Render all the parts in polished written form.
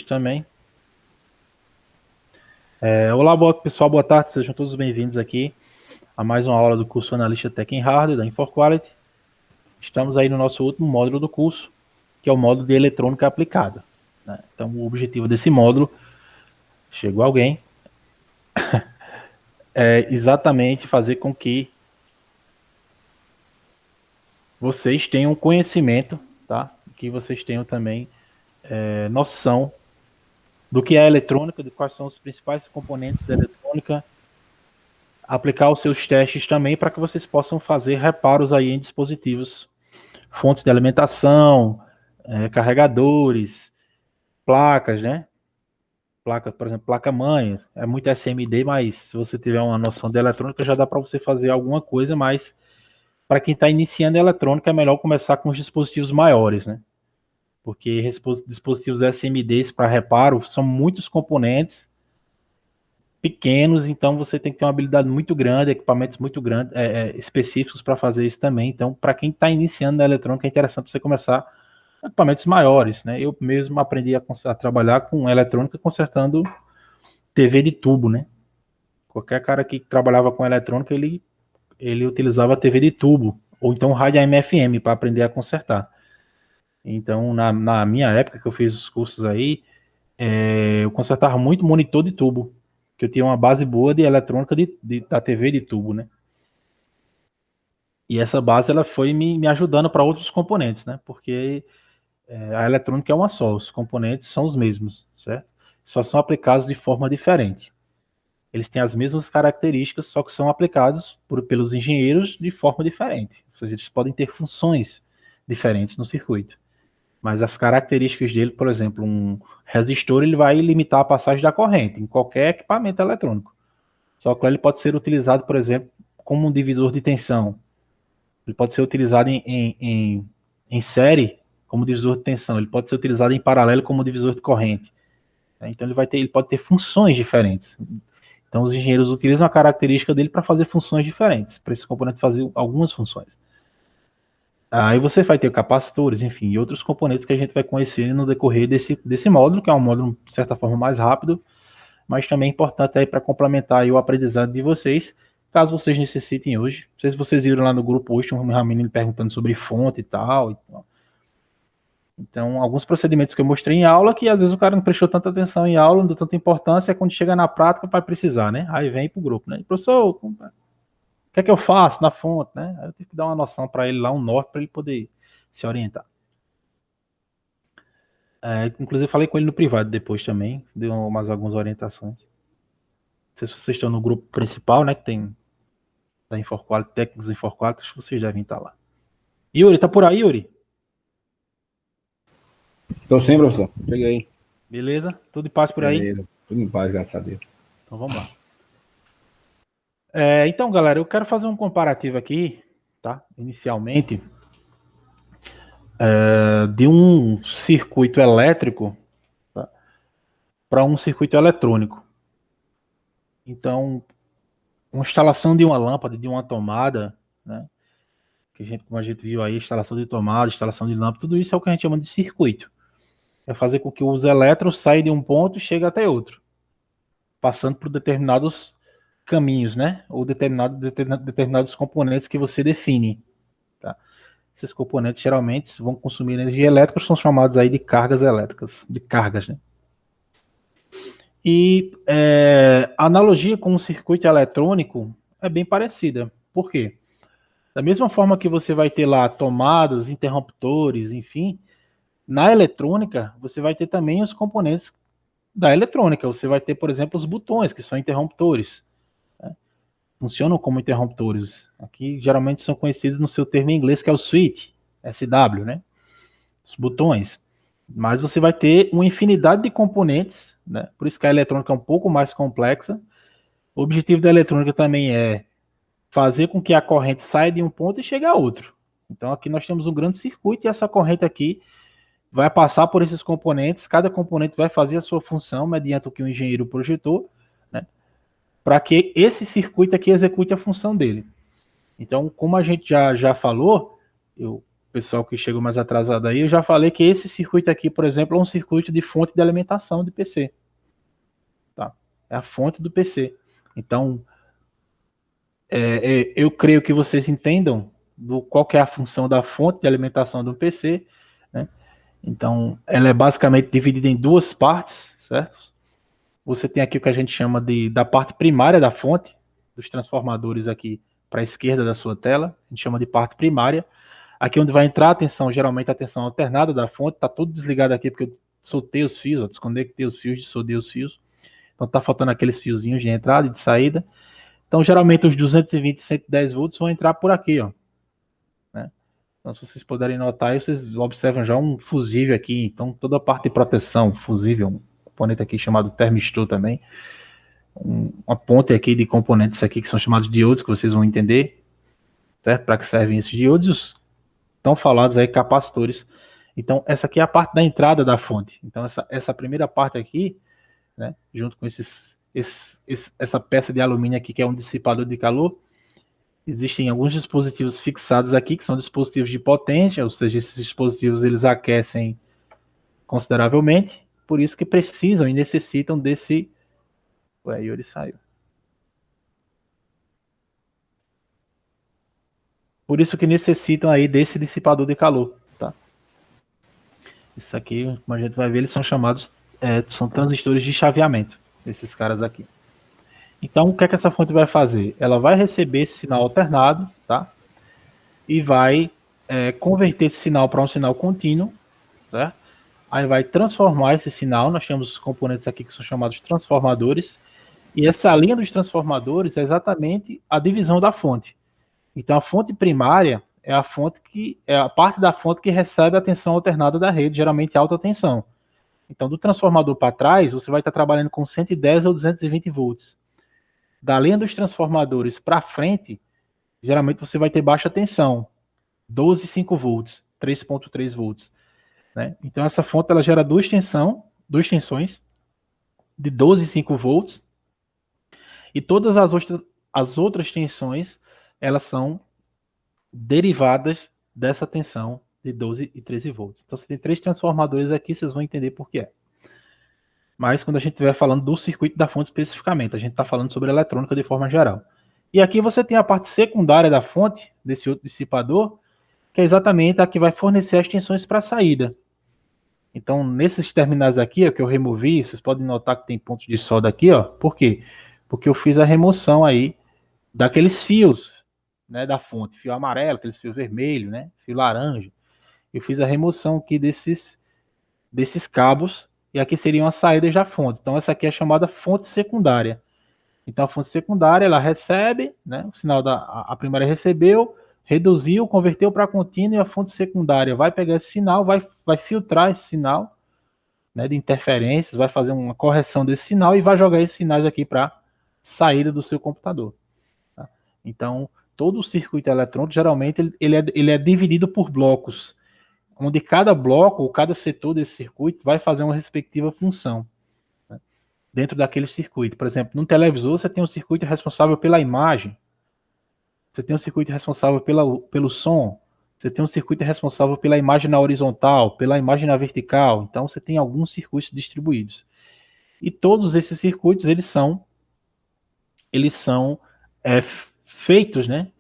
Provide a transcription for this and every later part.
Também. Olá, pessoal, boa tarde, sejam todos bem-vindos aqui a mais uma aula do curso Analista Tech em Hardware da InfoQuality. Estamos aí no nosso último módulo do curso, que é o módulo de eletrônica aplicada, né? Então, o objetivo desse módulo, chegou alguém, é exatamente fazer com que vocês tenham conhecimento, tá? Que vocês tenham também noção do que é a eletrônica, de quais são os principais componentes da eletrônica, aplicar os seus testes também para que vocês possam fazer reparos aí em dispositivos, fontes de alimentação, carregadores, placas, né? Placa, por exemplo, placa-mãe, é muito SMD, mas se você tiver uma noção de eletrônica, já dá para você fazer alguma coisa, mas para quem está iniciando a eletrônica, é melhor começar com os dispositivos maiores, né? Porque dispositivos SMDs para reparo são muitos componentes pequenos, então você tem que ter uma habilidade muito grande, equipamentos muito grandes, específicos para fazer isso também. Então, para quem está iniciando na eletrônica, é interessante você começar com equipamentos maiores, né? Eu mesmo aprendi a trabalhar com eletrônica consertando TV de tubo, né? Qualquer cara que trabalhava com eletrônica, ele utilizava TV de tubo, ou então rádio AM/FM para aprender a consertar. Então, na minha época que eu fiz os cursos aí, eu consertava muito monitor de tubo, que eu tinha uma base boa de eletrônica da TV de tubo, né? E essa base ela foi me ajudando para outros componentes, né? Porque a eletrônica é uma só, os componentes são os mesmos, certo? Só são aplicados de forma diferente. Eles têm as mesmas características, só que são aplicados pelos engenheiros de forma diferente. Ou seja, eles podem ter funções diferentes no circuito. Mas as características dele, por exemplo, um resistor, ele vai limitar a passagem da corrente em qualquer equipamento eletrônico. Só que ele pode ser utilizado, por exemplo, como um divisor de tensão. Ele pode ser utilizado em série como divisor de tensão. Ele pode ser utilizado em paralelo como divisor de corrente. Então ele pode ter funções diferentes. Então os engenheiros utilizam a característica dele para fazer funções diferentes, para esse componente fazer algumas funções. Aí você vai ter capacitores, enfim, e outros componentes que a gente vai conhecer no decorrer desse módulo, que é um módulo, de certa forma, mais rápido, mas também é importante aí para complementar aí o aprendizado de vocês, caso vocês necessitem hoje. Não sei se vocês viram lá no grupo hoje, um menino perguntando sobre fonte e tal. Então, alguns procedimentos que eu mostrei em aula, que às vezes o cara não prestou tanta atenção em aula, não deu tanta importância, quando chega na prática vai precisar, né? Aí vem pro grupo, né? Professor, o que é que eu faço na fonte, né? Aí eu tenho que dar uma noção para ele lá, um norte, para ele poder se orientar. Inclusive, falei com ele no privado depois também, deu mais algumas orientações. Não sei se vocês estão no grupo principal, né? Que tem da InfoQuality, técnicos InfoQuality, vocês devem estar lá. Yuri, tá por aí, Yuri? Tô sim, professor. Cheguei. Beleza? Tudo em paz por aí? Beleza. Tudo em paz, graças a Deus. Então vamos lá. Então, galera, eu quero fazer um comparativo aqui, tá? Inicialmente, de um circuito elétrico, tá? Para um circuito eletrônico. Então, uma instalação de uma lâmpada, de uma tomada, né? Como a gente viu aí, instalação de tomada, instalação de lâmpada, tudo isso é o que a gente chama de circuito. É fazer com que os elétrons saiam de um ponto e cheguem até outro, passando por determinados caminhos, né? Ou determinados componentes que você define. Tá? Esses componentes geralmente vão consumir energia elétrica, são chamados aí de cargas elétricas, de cargas, né? E a analogia com o circuito eletrônico é bem parecida. Por quê? Da mesma forma que você vai ter lá tomadas, interruptores, enfim, na eletrônica você vai ter também os componentes da eletrônica. Você vai ter, por exemplo, os botões, que são interruptores. Né? Funcionam como interruptores. Aqui geralmente são conhecidos no seu termo em inglês, que é o switch, SW, né? Os botões. Mas você vai ter uma infinidade de componentes, né? Por isso que a eletrônica é um pouco mais complexa. O objetivo da eletrônica também é fazer com que a corrente saia de um ponto e chegue a outro. Então aqui nós temos um grande circuito e essa corrente aqui vai passar por esses componentes, cada componente vai fazer a sua função mediante o que o engenheiro projetou, né, para que esse circuito aqui execute a função dele. Então, como a gente já falou, eu pessoal que chegou mais atrasado aí, eu já falei que esse circuito aqui, por exemplo, é um circuito de fonte de alimentação de PC. Tá? É a fonte do PC. Então, eu creio que vocês entendam qual que é a função da fonte de alimentação do PC, né? Então, ela é basicamente dividida em duas partes, certo? Você tem aqui o que a gente chama da parte primária da fonte, dos transformadores aqui para a esquerda da sua tela, a gente chama de parte primária. Aqui onde vai entrar a tensão, geralmente a tensão alternada da fonte, está tudo desligado aqui porque eu soltei os fios, ó, desconectei os fios, soldei os fios. Então está faltando aqueles fiozinhos de entrada e de saída. Então geralmente os 220 e 110 volts vão entrar por aqui, ó. Né? Então se vocês puderem notar aí, vocês observam já um fusível aqui. Então toda a parte de proteção, fusível, um componente aqui chamado termistor também. Uma ponte aqui de componentes aqui que são chamados diodos, que vocês vão entender, certo? Para que servem esses diodos, estão falados aí capacitores. Então essa aqui é a parte da entrada da fonte. Então essa primeira parte aqui, né, junto com essa peça de alumínio aqui que é um dissipador de calor, existem alguns dispositivos fixados aqui que são dispositivos de potência, ou seja, esses dispositivos eles aquecem consideravelmente, por isso que precisam e necessitam desse. Ué, Yuri saiu. Por isso que necessitam aí desse dissipador de calor, tá? Isso aqui, como a gente vai ver, eles são chamados, são transistores de chaveamento, esses caras aqui. Então, o que é que essa fonte vai fazer? Ela vai receber esse sinal alternado, tá? E vai converter esse sinal para um sinal contínuo, certo? Aí vai transformar esse sinal, nós temos os componentes aqui que são chamados transformadores, e essa linha dos transformadores é exatamente a divisão da fonte. Então a fonte primária é a fonte que é a parte da fonte que recebe a tensão alternada da rede, geralmente alta tensão. Então do transformador para trás, você vai estar trabalhando com 110 ou 220 volts. Da linha dos transformadores para frente, geralmente você vai ter baixa tensão, 12,5 volts, 3,3 volts. Né? Então essa fonte ela gera duas tensões de 12,5 volts, e todas as outras tensões elas são derivadas dessa tensão de 12 e 13 volts. Então você tem três transformadores aqui, vocês vão entender por que é. Mas quando a gente estiver falando do circuito da fonte especificamente, a gente está falando sobre eletrônica de forma geral. E aqui você tem a parte secundária da fonte, desse outro dissipador, que é exatamente a que vai fornecer as tensões para a saída. Então, nesses terminais aqui, ó, que eu removi, vocês podem notar que tem pontos de solda aqui, ó. Por quê? Porque eu fiz a remoção aí daqueles fios, né, da fonte, fio amarelo, aqueles fios vermelhos, né, fio laranja. Eu fiz a remoção aqui desses cabos, e aqui seriam as saídas da fonte. Então, essa aqui é chamada fonte secundária. Então, a fonte secundária, ela recebe, né, o sinal a primária recebeu, reduziu, converteu para contínua, e a fonte secundária vai pegar esse sinal, vai filtrar esse sinal, né, de interferências, vai fazer uma correção desse sinal e vai jogar esses sinais aqui para saída do seu computador. Tá? Então, todo o circuito eletrônico, geralmente, ele é dividido por blocos, onde cada bloco, ou cada setor desse circuito, vai fazer uma respectiva função, né, dentro daquele circuito. Por exemplo, no televisor, você tem um circuito responsável pela imagem, você tem um circuito responsável pelo som, você tem um circuito responsável pela imagem na horizontal, pela imagem na vertical. Então, você tem alguns circuitos distribuídos. E todos esses circuitos, eles são feitos, né,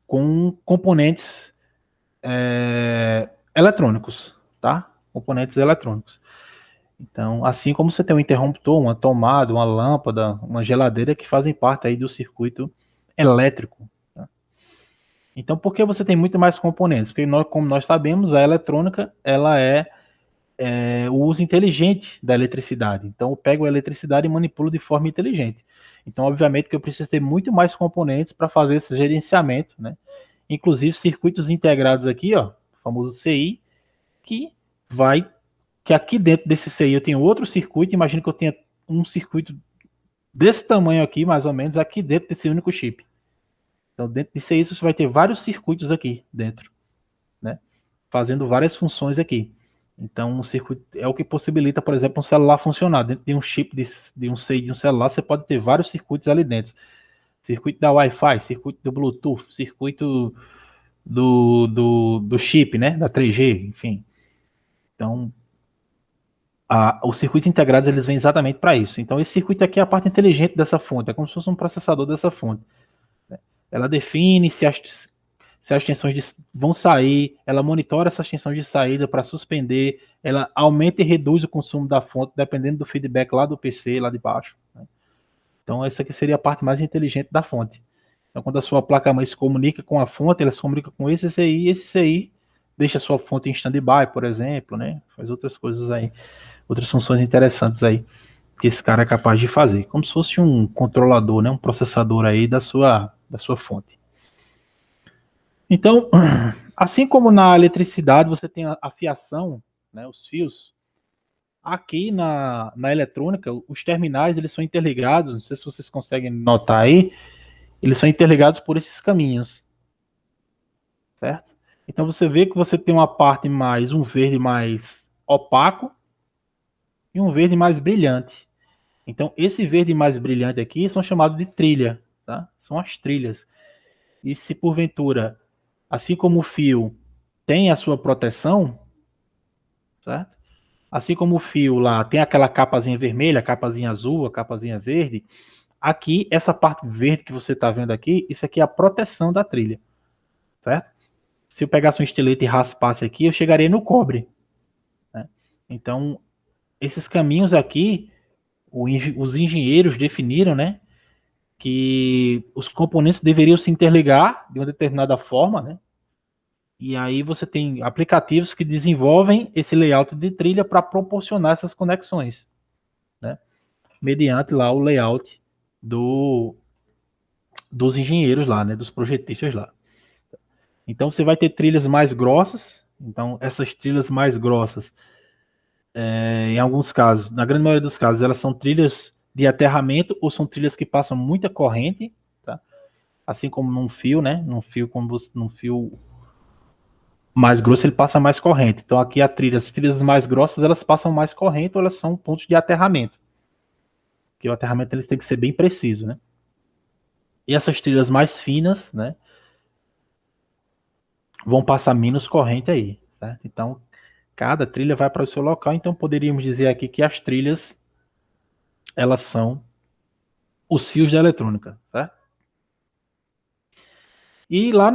com componentes eletrônicos, tá? Componentes eletrônicos. Então, assim como você tem um interruptor, uma tomada, uma lâmpada, uma geladeira que fazem parte aí do circuito elétrico. Tá? Então, por que você tem muito mais componentes? Porque, como nós sabemos, a eletrônica ela é o uso inteligente da eletricidade. Então, eu pego a eletricidade e manipulo de forma inteligente. Então, obviamente que eu preciso ter muito mais componentes para fazer esse gerenciamento, né? Inclusive circuitos integrados aqui, ó, o famoso CI, que aqui dentro desse CI eu tenho outro circuito. Imagina que eu tenha um circuito desse tamanho aqui, mais ou menos, aqui dentro desse único chip. Então, dentro desse CI você vai ter vários circuitos aqui dentro, né? Fazendo várias funções aqui. Então, o circuito é o que possibilita, por exemplo, um celular funcionar. Dentro de um chip de um CI de um celular, você pode ter vários circuitos ali dentro. Circuito da Wi-Fi, circuito do Bluetooth, circuito do chip, né? Da 3G, enfim. Então, os circuitos integrados, eles vêm exatamente para isso. Então, esse circuito aqui é a parte inteligente dessa fonte, é como se fosse um processador dessa fonte. Ela define se as tensões vão sair, ela monitora essas tensões de saída para suspender, ela aumenta e reduz o consumo da fonte, dependendo do feedback lá do PC, lá de baixo. Né? Então, essa aqui seria a parte mais inteligente da fonte. Então, quando a sua placa-mãe se comunica com a fonte, ela se comunica com esse CI, e esse CI deixa a sua fonte em stand-by, por exemplo, né? Faz outras coisas aí, outras funções interessantes aí, que esse cara é capaz de fazer. Como se fosse um controlador, né? Um processador aí da sua fonte. Então, assim como na eletricidade você tem a fiação, né, os fios, aqui na eletrônica, os terminais eles são interligados, não sei se vocês conseguem notar aí, eles são interligados por esses caminhos, certo? Então você vê que você tem uma parte mais, um verde mais opaco e um verde mais brilhante. Então esse verde mais brilhante aqui são chamados de trilha, tá? São as trilhas. E se porventura, assim como o fio tem a sua proteção, certo? Assim como o fio lá tem aquela capazinha vermelha, a capazinha azul, a capazinha verde, aqui, essa parte verde que você está vendo aqui, isso aqui é a proteção da trilha, certo? Se eu pegasse um estilete e raspasse aqui, eu chegaria no cobre. Né? Então, esses caminhos aqui, os engenheiros definiram, né, que os componentes deveriam se interligar de uma determinada forma, né? E aí você tem aplicativos que desenvolvem esse layout de trilha para proporcionar essas conexões, né? Mediante lá o layout dos engenheiros lá, né? Dos projetistas lá. Então você vai ter trilhas mais grossas. Então essas trilhas mais grossas, em alguns casos, na grande maioria dos casos, elas são trilhas de aterramento ou são trilhas que passam muita corrente, tá? Assim como num fio, né? Num fio mais grosso ele passa mais corrente. Então aqui as trilhas mais grossas elas passam mais corrente ou elas são pontos de aterramento. Porque o aterramento eles tem que ser bem preciso, né? E essas trilhas mais finas, né, vão passar menos corrente aí, certo? Então cada trilha vai para o seu local. Então poderíamos dizer aqui que as trilhas elas são os fios da eletrônica, certo? E lá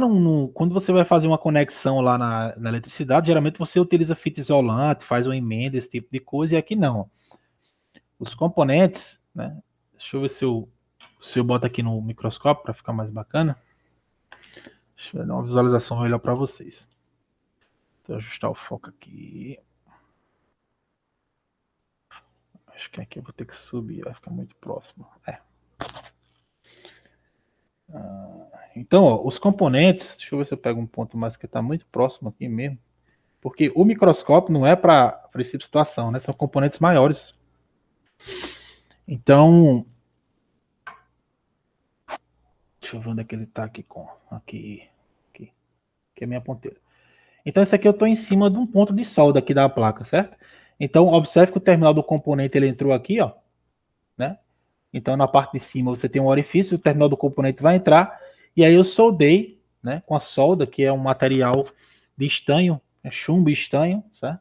quando você vai fazer uma conexão lá na eletricidade, geralmente você utiliza fita isolante, faz uma emenda, esse tipo de coisa, e aqui não. Os componentes, né? Deixa eu ver se eu boto aqui no microscópio para ficar mais bacana. Deixa eu dar uma visualização melhor para vocês. Vou ajustar o foco aqui. Acho que aqui eu vou ter que subir, vai ficar muito próximo. Então, ó, os componentes, deixa eu ver se eu pego um ponto mais que está muito próximo aqui mesmo. Porque o microscópio não é para esse tipo de situação, né? São componentes maiores. Então, deixa eu ver onde é que ele está aqui com. Aqui é a minha ponteira. Então, esse aqui eu estou em cima de um ponto de solda aqui da placa, certo? Então, observe que o terminal do componente ele entrou aqui, ó, né? Então, na parte de cima você tem um orifício, o terminal do componente vai entrar, e aí eu soldei, né, com a solda, que é um material de estanho, é chumbo e estanho, certo?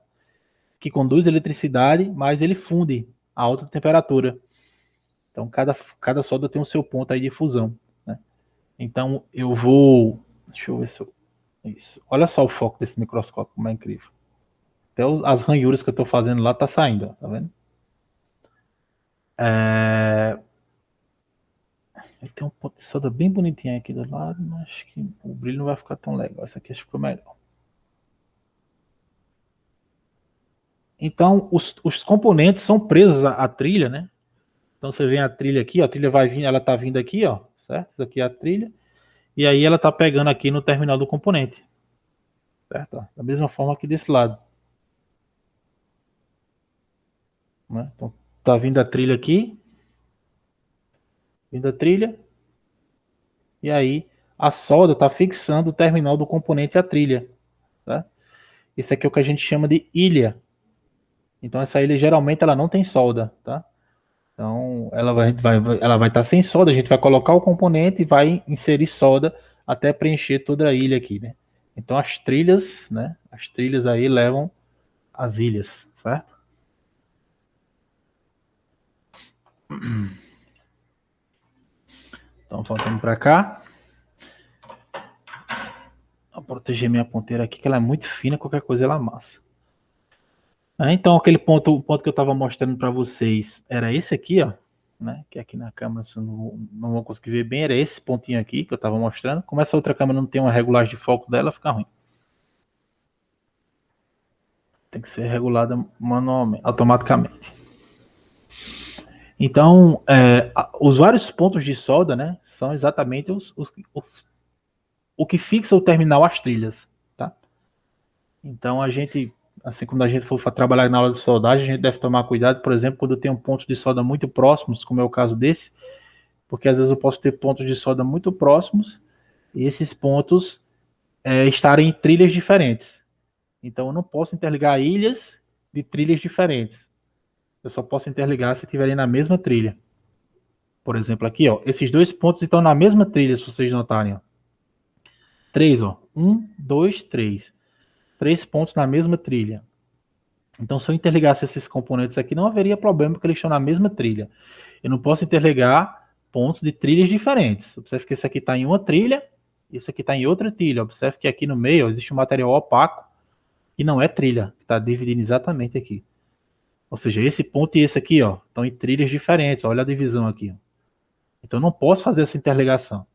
Que conduz eletricidade, mas ele funde a alta temperatura. Então, cada solda tem o seu ponto aí de fusão, né? Então, eu vou... Deixa eu ver se eu... Isso. Olha só o foco desse microscópio, como é incrível. Até as ranhuras que eu estou fazendo lá tá saindo, ó, tá vendo? Ele tem um ponto de solda bem bonitinho aqui do lado, mas acho que o brilho não vai ficar tão legal. Esse aqui acho que ficou melhor. Então, os componentes são presos à trilha, né? Então você vê a trilha aqui, ó, a trilha vai vir, ela tá vindo aqui, ó, certo? Isso aqui é a trilha. E aí ela tá pegando aqui no terminal do componente. Certo? Da mesma forma aqui desse lado. Né? Então, tá vindo a trilha aqui. Vindo a trilha. E aí a solda está fixando o terminal do componente à trilha. Tá? Esse aqui é o que a gente chama de ilha. Então essa ilha geralmente ela não tem solda. Tá? Então ela vai estar sem solda. A gente vai colocar o componente e vai inserir solda até preencher toda a ilha aqui. Né? Então as trilhas, né? As trilhas aí levam as ilhas, certo? Então voltando para cá. Vou proteger minha ponteira aqui, que ela é muito fina, qualquer coisa ela amassa. Então aquele ponto, o ponto que eu estava mostrando para vocês era esse aqui, ó, né? Que aqui na câmera você não vou conseguir ver bem, era esse pontinho aqui que eu estava mostrando. Como essa outra câmera não tem uma regulagem de foco dela, fica ruim. Tem que ser regulada manualmente, automaticamente. Então, os vários pontos de solda, né, são exatamente o que fixa o terminal às trilhas, tá? Então, a gente, assim, quando a gente for trabalhar na aula de soldagem, a gente deve tomar cuidado, por exemplo, quando tem um ponto de solda muito próximos, como é o caso desse, porque às vezes eu posso ter pontos de solda muito próximos e esses pontos estarem em trilhas diferentes. Então, eu não posso interligar ilhas de trilhas diferentes. Eu só posso interligar se estiverem na mesma trilha. Por exemplo, aqui, ó, esses dois pontos estão na mesma trilha, se vocês notarem. Ó. 3, ó. 1, 2, 3. 3 pontos na mesma trilha. Então, se eu interligasse esses componentes aqui, não haveria problema, porque eles estão na mesma trilha. Eu não posso interligar pontos de trilhas diferentes. Observe que esse aqui está em uma trilha, e esse aqui está em outra trilha. Observe que aqui no meio ó, existe um material opaco, que não é trilha, que está dividindo exatamente aqui. Ou seja, esse ponto e esse aqui ó, estão em trilhas diferentes. Olha a divisão aqui. Ó. Então, eu não posso fazer essa interligação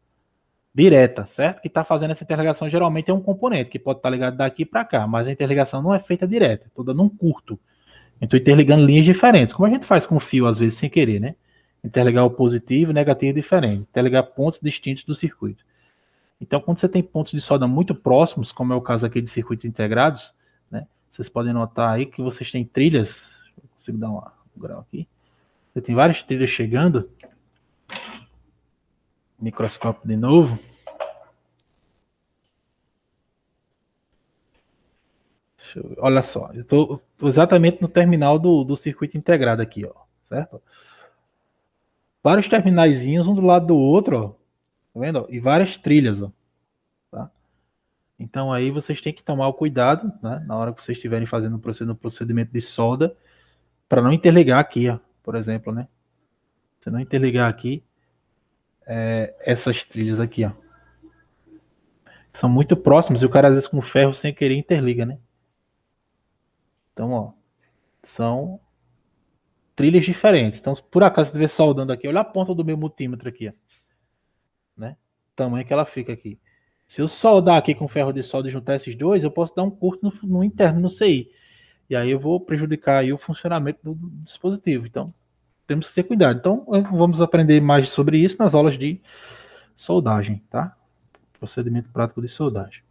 direta, certo? Que está fazendo essa interligação geralmente é um componente que pode estar ligado daqui para cá, mas a interligação não é feita direta, estou dando um curto. Estou interligando linhas diferentes, como a gente faz com o fio, às vezes, sem querer, né? Interligar o positivo e o negativo diferente, interligar pontos distintos do circuito. Então, quando você tem pontos de solda muito próximos, como é o caso aqui de circuitos integrados, né? Vocês podem notar aí que vocês têm trilhas, eu consigo dar um grau aqui, você tem várias trilhas chegando, microscópio de novo. Olha só, eu estou exatamente no terminal do circuito integrado aqui, ó, certo? Vários terminaizinhos um do lado do outro, ó, tá vendo? E várias trilhas, ó, tá? Então aí vocês têm que tomar o cuidado, né, na hora que vocês estiverem fazendo o procedimento de solda, para não interligar aqui, ó, por exemplo, né? Você não interligar aqui essas trilhas aqui, ó. São muito próximas e o cara às vezes com ferro sem querer interliga, né? Então, ó, são trilhas diferentes. Então, se por acaso você estiver soldando aqui, olha a ponta do meu multímetro aqui, ó, né? O tamanho que ela fica aqui. Se eu soldar aqui com ferro de solda e juntar esses dois, eu posso dar um curto no interno, no CI. E aí eu vou prejudicar aí o funcionamento do dispositivo. Então, temos que ter cuidado. Então, vamos aprender mais sobre isso nas aulas de soldagem, tá? Procedimento prático de soldagem.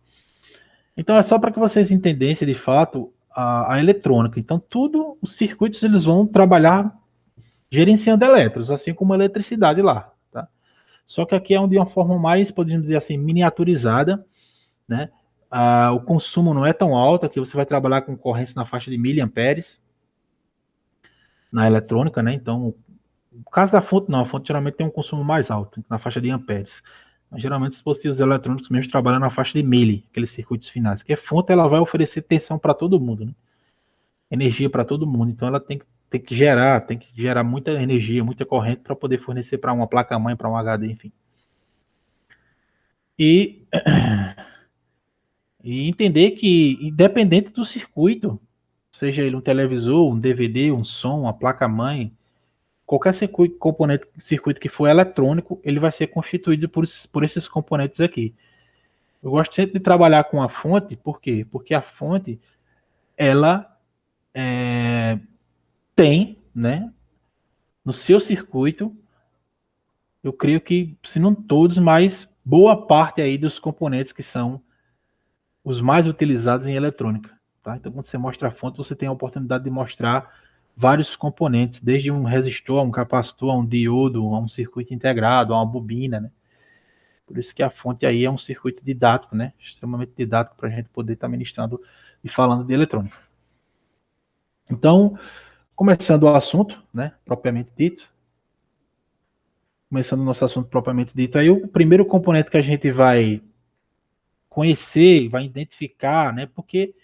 Então, é só para que vocês entendessem, de fato, a eletrônica. Então, tudo, os circuitos, eles vão trabalhar gerenciando elétrons, assim como a eletricidade lá, tá? Só que aqui é de uma forma mais, podemos dizer assim, miniaturizada, né? O consumo não é tão alto, aqui você vai trabalhar com correntes na faixa de miliamperes na eletrônica, né? Então, no caso da fonte, não, a fonte geralmente tem um consumo mais alto, na faixa de amperes. Mas, geralmente, os dispositivos eletrônicos mesmo trabalham na faixa de milli, aqueles circuitos finais, que a fonte ela vai oferecer tensão para todo mundo, né? Energia para todo mundo, então ela tem que gerar muita energia, muita corrente para poder fornecer para uma placa-mãe, para um HD, enfim. E entender que, independente do circuito, seja ele um televisor, um DVD, um som, uma placa-mãe, qualquer circuito que for eletrônico, ele vai ser constituído por esses componentes aqui. Eu gosto sempre de trabalhar com a fonte, por quê? Porque a fonte, ela tem, né, no seu circuito, eu creio que, se não todos, mas boa parte aí dos componentes que são os mais utilizados em eletrônica. Tá? Então, quando você mostra a fonte, você tem a oportunidade de mostrar vários componentes, desde um resistor, a um capacitor, a um diodo, a um circuito integrado, a uma bobina, né? Por isso que a fonte aí é um circuito didático, né? Extremamente didático para a gente poder estar ministrando e falando de eletrônica. Então, começando o assunto, né, propriamente dito, começando o nosso assunto propriamente dito, aí o primeiro componente que a gente vai conhecer, vai identificar, né? Porque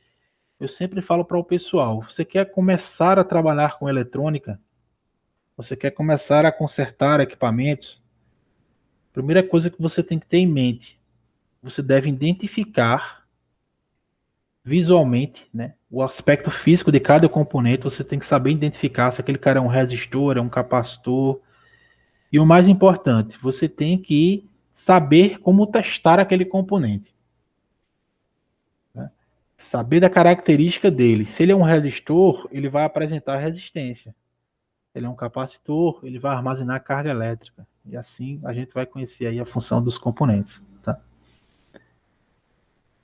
eu sempre falo para o pessoal, você quer começar a trabalhar com eletrônica, você quer começar a consertar equipamentos, a primeira coisa que você tem que ter em mente, você deve identificar visualmente, né, o aspecto físico de cada componente, você tem que saber identificar se aquele cara é um resistor, é um capacitor, e o mais importante, você tem que saber como testar aquele componente. Né? Saber da característica dele. Se ele é um resistor, ele vai apresentar resistência. Se ele é um capacitor, ele vai armazenar carga elétrica. E assim a gente vai conhecer aí a função dos componentes. Tá?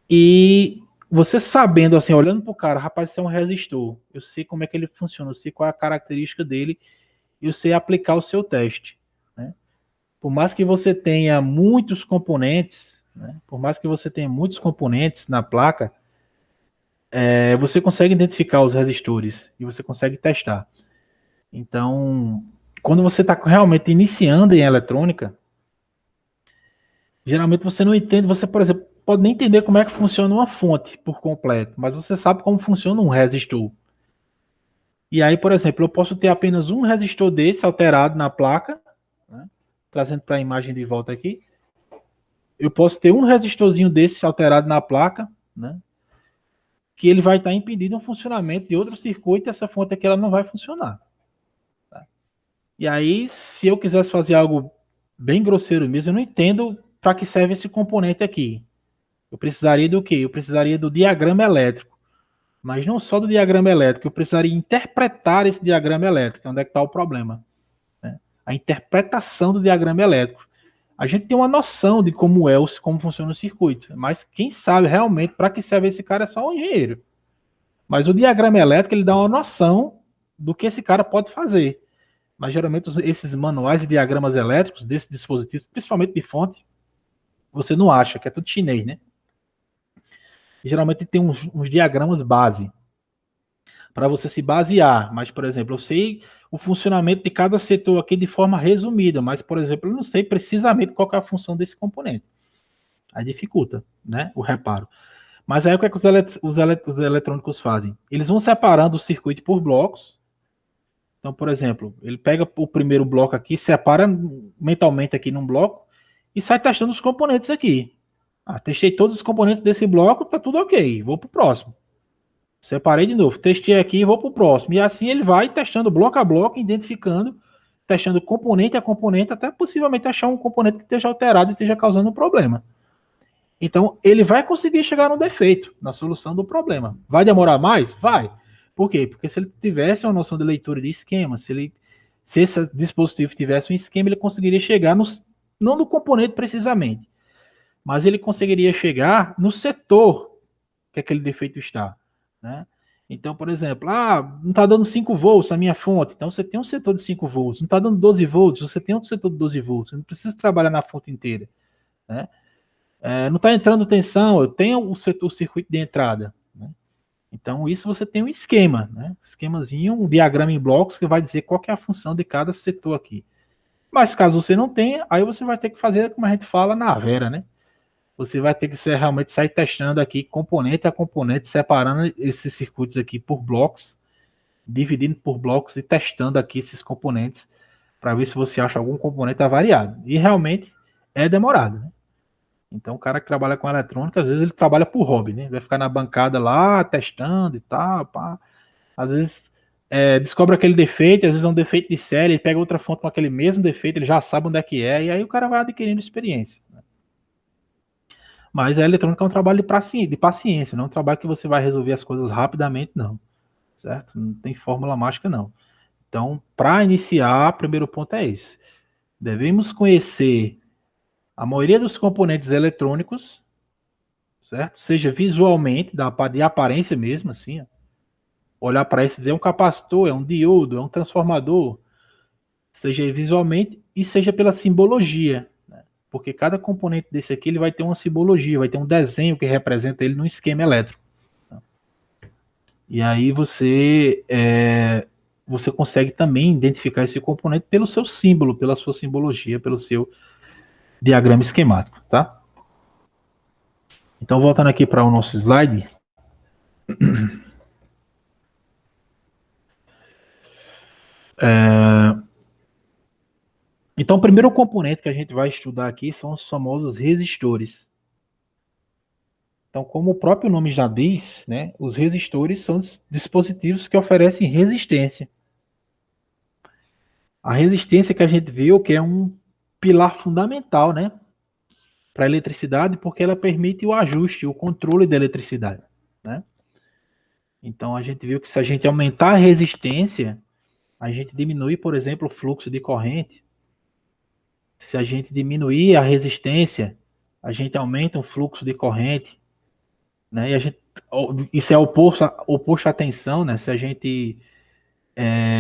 E você sabendo, assim, olhando para o cara, rapaz, isso é um resistor. Eu sei como é que ele funciona, eu sei qual é a característica dele, e eu sei aplicar o seu teste. Né? Por mais que você tenha muitos componentes, né? Por mais que você tenha muitos componentes na placa, você consegue identificar os resistores e você consegue testar. Então, quando você está realmente iniciando em eletrônica, geralmente você não entende, você, por exemplo, pode nem entender como é que funciona uma fonte por completo, mas você sabe como funciona um resistor. E aí, por exemplo, eu posso ter apenas um resistor desse alterado na placa, né? Trazendo para a imagem de volta aqui. Eu posso ter um resistorzinho desse alterado na placa, né? Que ele vai estar impedindo o funcionamento de outro circuito e essa fonte aqui ela não vai funcionar. Tá? E aí, se eu quisesse fazer algo bem grosseiro mesmo, eu não entendo para que serve esse componente aqui. Eu precisaria do quê? Eu precisaria do diagrama elétrico. Mas não só do diagrama elétrico, eu precisaria interpretar esse diagrama elétrico. Onde é que está o problema? Né? A interpretação do diagrama elétrico. A gente tem uma noção de como funciona o circuito, mas quem sabe realmente para que serve esse cara é só o engenheiro. Mas o diagrama elétrico ele dá uma noção do que esse cara pode fazer. Mas geralmente esses manuais e diagramas elétricos desses dispositivos, principalmente de fonte, você não acha, que é tudo chinês, né? E geralmente tem uns diagramas base para você se basear. Mas, por exemplo, eu sei o funcionamento de cada setor aqui de forma resumida, mas, por exemplo, eu não sei precisamente qual é a função desse componente. Aí dificulta, né, o reparo. Mas aí o que é que os eletrônicos fazem? Eles vão separando o circuito por blocos. Então, por exemplo, ele pega o primeiro bloco aqui, separa mentalmente aqui num bloco e sai testando os componentes aqui. Ah, testei todos os componentes desse bloco, tá tudo ok, vou pro próximo. Separei de novo, testei aqui e vou pro próximo. E assim ele vai testando bloco a bloco, identificando, testando componente a componente, até possivelmente achar um componente que esteja alterado e esteja causando um problema. Então, ele vai conseguir chegar no defeito, na solução do problema. Vai demorar mais? Vai. Por quê? Porque se ele tivesse uma noção de leitura de esquema, se esse dispositivo tivesse um esquema, ele conseguiria chegar não no componente precisamente, mas ele conseguiria chegar no setor que aquele defeito está. Né? Então, por exemplo, não está dando 5 volts a minha fonte, então você tem um setor de 5 volts. Não está dando 12 volts, você tem outro setor de 12 volts. Você não precisa trabalhar na fonte inteira. Né? Não está entrando tensão, eu tenho o circuito de entrada. Né? Então, isso você tem um esquema, né? Esquemazinho, um diagrama em blocos que vai dizer qual que é a função de cada setor aqui. Mas caso você não tenha, aí você vai ter que fazer, como a gente fala, na vera, né? Você vai ter que realmente sair testando aqui componente a componente, separando esses circuitos aqui por blocos, dividindo por blocos e testando aqui esses componentes para ver se você acha algum componente avariado. E realmente é demorado, né? Então, o cara que trabalha com eletrônica, às vezes ele trabalha por hobby, né? Vai ficar na bancada lá, testando e tal, pá. Às vezes descobre aquele defeito, às vezes é um defeito de série, ele pega outra fonte com aquele mesmo defeito, ele já sabe onde é que é, e aí o cara vai adquirindo experiência. Né? Mas a eletrônica é um trabalho de paciência, não é um trabalho que você vai resolver as coisas rapidamente, não. Certo? Não tem fórmula mágica, não. Então, para iniciar, o primeiro ponto é esse. Devemos conhecer a maioria dos componentes eletrônicos, certo? Seja visualmente, de aparência mesmo, assim, ó. Olhar para isso e dizer é um capacitor, é um diodo, é um transformador, seja visualmente e seja pela simbologia, né? Porque cada componente desse aqui ele vai ter uma simbologia, vai ter um desenho que representa ele num esquema elétrico. Tá? E aí você consegue também identificar esse componente pelo seu símbolo, pela sua simbologia, pelo seu diagrama esquemático, tá? Então, voltando aqui para o nosso slide. Então, o primeiro componente que a gente vai estudar aqui são os famosos resistores. Então, como o próprio nome já diz, né, os resistores são dispositivos que oferecem resistência. A resistência que a gente viu que é um pilar fundamental, né, para a eletricidade, porque ela permite o ajuste, o controle da eletricidade, né? Então, a gente viu que se a gente aumentar a resistência, a gente diminui, por exemplo, o fluxo de corrente. Se a gente diminuir a resistência, a gente aumenta o fluxo de corrente, né? E a gente, isso é oposto à tensão, né? Se a gente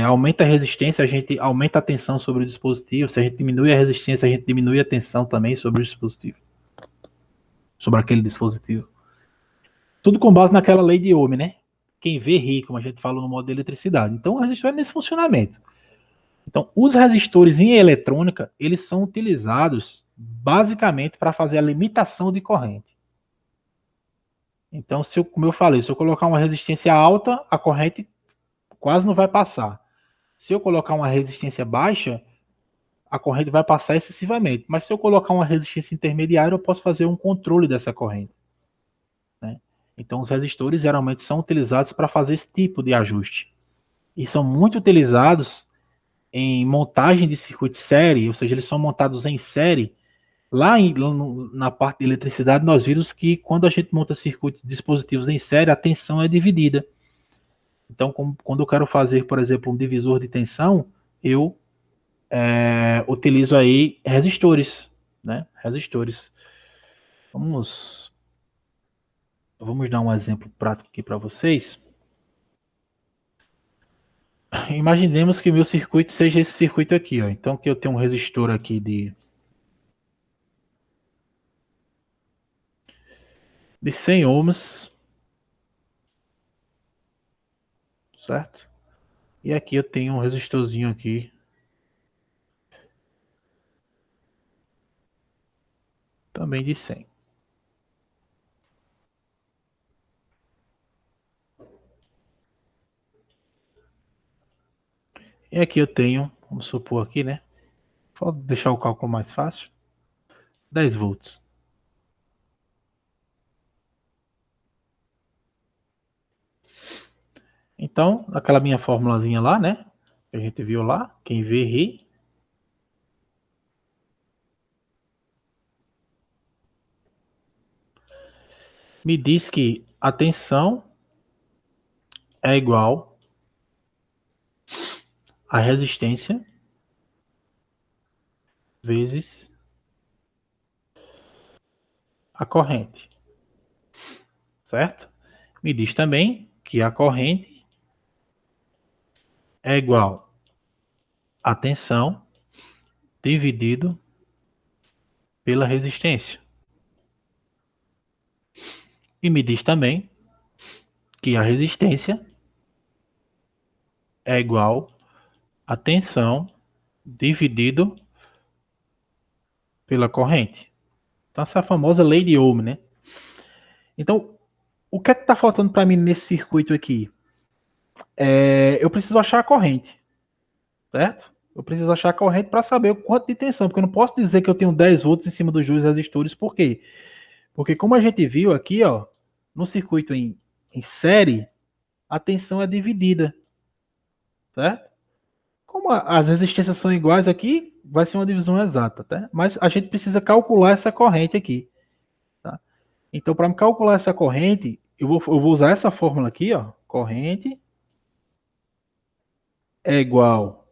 aumenta a resistência, a gente aumenta a tensão sobre o dispositivo. Se a gente diminui a resistência, a gente diminui a tensão também sobre o dispositivo, sobre aquele dispositivo. Tudo com base naquela lei de Ohm, né? Quem vê ri, como a gente falou no modo de eletricidade. Então, o resistor é nesse funcionamento. Então, os resistores em eletrônica, eles são utilizados basicamente para fazer a limitação de corrente. Então, como eu falei, se eu colocar uma resistência alta, a corrente quase não vai passar. Se eu colocar uma resistência baixa, a corrente vai passar excessivamente. Mas se eu colocar uma resistência intermediária, eu posso fazer um controle dessa corrente, né? Então, os resistores geralmente são utilizados para fazer esse tipo de ajuste. E são muito utilizados em montagem de circuito série, ou seja, eles são montados em série. Na parte de eletricidade, nós vimos que quando a gente monta circuitos, dispositivos em série, a tensão é dividida. Então, quando eu quero fazer, por exemplo, um divisor de tensão, eu utilizo aí resistores, né? Resistores. Vamos dar um exemplo prático aqui para vocês. Imaginemos que meu circuito seja esse circuito aqui, ó. Então, que eu tenho um resistor aqui de 100 ohms, certo? E aqui eu tenho um resistorzinho aqui também de 100. E aqui eu tenho, vamos supor aqui, né? Vou deixar o cálculo mais fácil. 10 volts. Então, aquela minha formulazinha lá, né? Que a gente viu lá, quem vê ri. Me diz que a tensão é igual a resistência vezes a corrente, certo? Me diz também que a corrente é igual a tensão dividido pela resistência. E me diz também que a resistência é igual a tensão dividido pela corrente. Então, essa é a famosa lei de Ohm, né? Então, o que é que está faltando para mim nesse circuito aqui? Eu preciso achar a corrente, certo? Eu preciso achar a corrente para saber o quanto de tensão, porque eu não posso dizer que eu tenho 10 volts em cima dos dois resistores, por quê? Porque como a gente viu aqui, ó, no circuito em série, a tensão é dividida, certo? Como as resistências são iguais aqui, vai ser uma divisão exata, tá? Mas a gente precisa calcular essa corrente aqui, tá? Então, para me calcular essa corrente, eu vou usar essa fórmula aqui, ó. Corrente é igual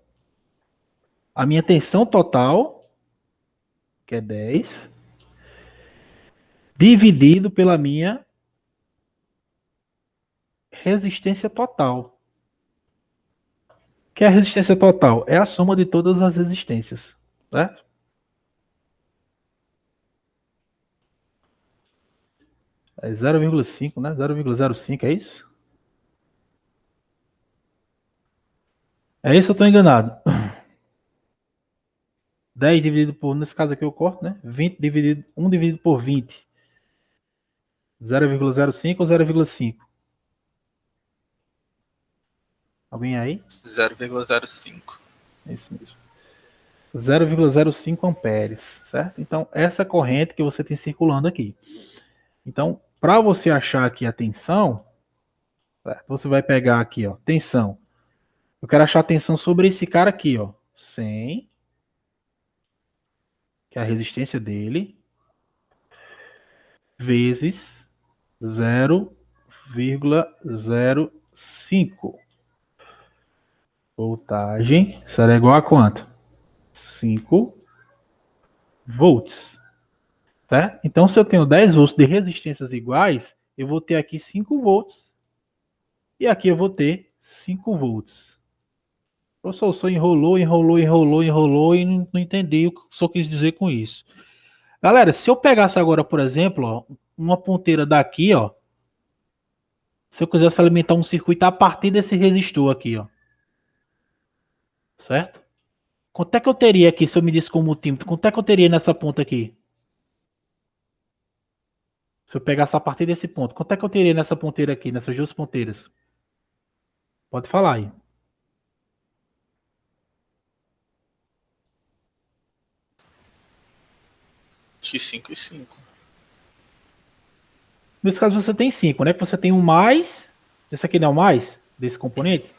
à minha tensão total, que é 10, dividido pela minha resistência total. Que é a resistência total? É a soma de todas as resistências, certo? É 0,5, né? 0,05, é isso? É isso, eu estou enganado. 10 dividido por, nesse caso aqui eu corto, né? 20 dividido, 1 dividido por 20. 0,05 ou 0,5? Alguém aí? 0,05. É isso mesmo. 0,05 amperes, certo? Então, essa corrente que você tem circulando aqui. Então, para você achar aqui a tensão, certo? Você vai pegar aqui, ó, tensão. Eu quero achar a tensão sobre esse cara aqui, ó, 100, que é a resistência dele, vezes 0,05. Voltagem será igual a quanto? 5 volts. Certo? Então, se eu tenho 10 volts de resistências iguais, eu vou ter aqui 5 volts. E aqui eu vou ter 5 volts. O professor só enrolou e não entendi o que o senhor quis dizer com isso. Galera, se eu pegasse agora, por exemplo, ó, uma ponteira daqui, ó, se eu quisesse alimentar um circuito a partir desse resistor aqui, ó, certo? Quanto é que eu teria aqui, se eu medisse com o multímetro? Quanto é que eu teria nessa ponta aqui? Se eu pegasse a partir desse ponto, quanto é que eu teria nessa ponteira aqui, nessas duas ponteiras? Pode falar aí. X5 e 5. Nesse caso você tem 5, né? Você tem um mais, esse aqui não é o mais, desse componente.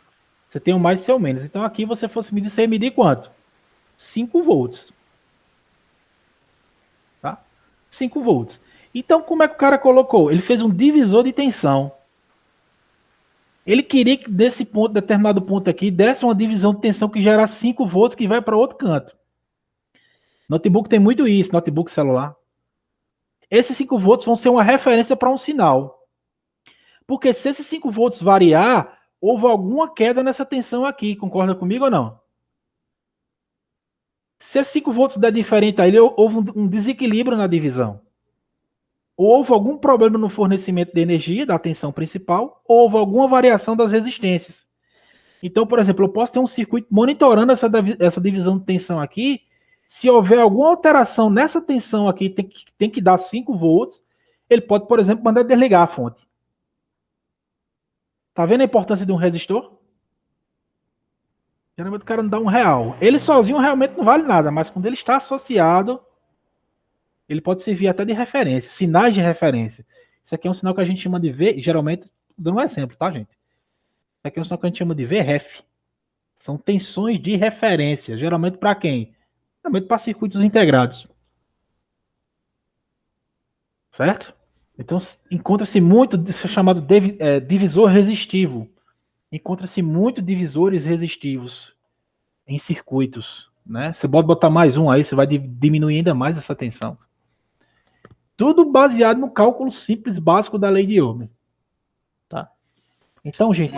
Você tem um mais e seu menos. Então aqui você fosse medir, você ia medir quanto? 5 volts. Tá? 5 volts. Então como é que o cara colocou? Ele fez um divisor de tensão. Ele queria que desse ponto, determinado ponto aqui, desse uma divisão de tensão que gerasse 5 volts que vai para outro canto. Notebook tem muito isso, notebook celular. Esses 5 volts vão ser uma referência para um sinal. Porque se esses 5 volts variar, houve alguma queda nessa tensão aqui. Concorda comigo ou não? Se esses 5 volts der diferente aí, houve um desequilíbrio na divisão. Ou houve algum problema no fornecimento de energia da tensão principal, ou houve alguma variação das resistências. Então, por exemplo, eu posso ter um circuito monitorando essa divisão de tensão aqui. Se houver alguma alteração nessa tensão aqui, tem que dar 5 volts, ele pode, por exemplo, mandar desligar a fonte. Tá vendo a importância de um resistor? Geralmente o cara não dá R$ 1. Ele sozinho realmente não vale nada, mas quando ele está associado, ele pode servir até de referência, sinais de referência. Isso aqui é um sinal que a gente chama de V, geralmente, dando um exemplo, tá, gente? Isso aqui é um sinal que a gente chama de VREF. São tensões de referência, geralmente para quem? Geralmente para circuitos integrados. Certo? Então, encontra-se muito, isso é chamado divisor resistivo. Encontra-se muito divisores resistivos em circuitos, né? Você pode botar mais um aí, você vai diminuir ainda mais essa tensão. Tudo baseado no cálculo simples básico da lei de Ohm. Tá? Então, gente,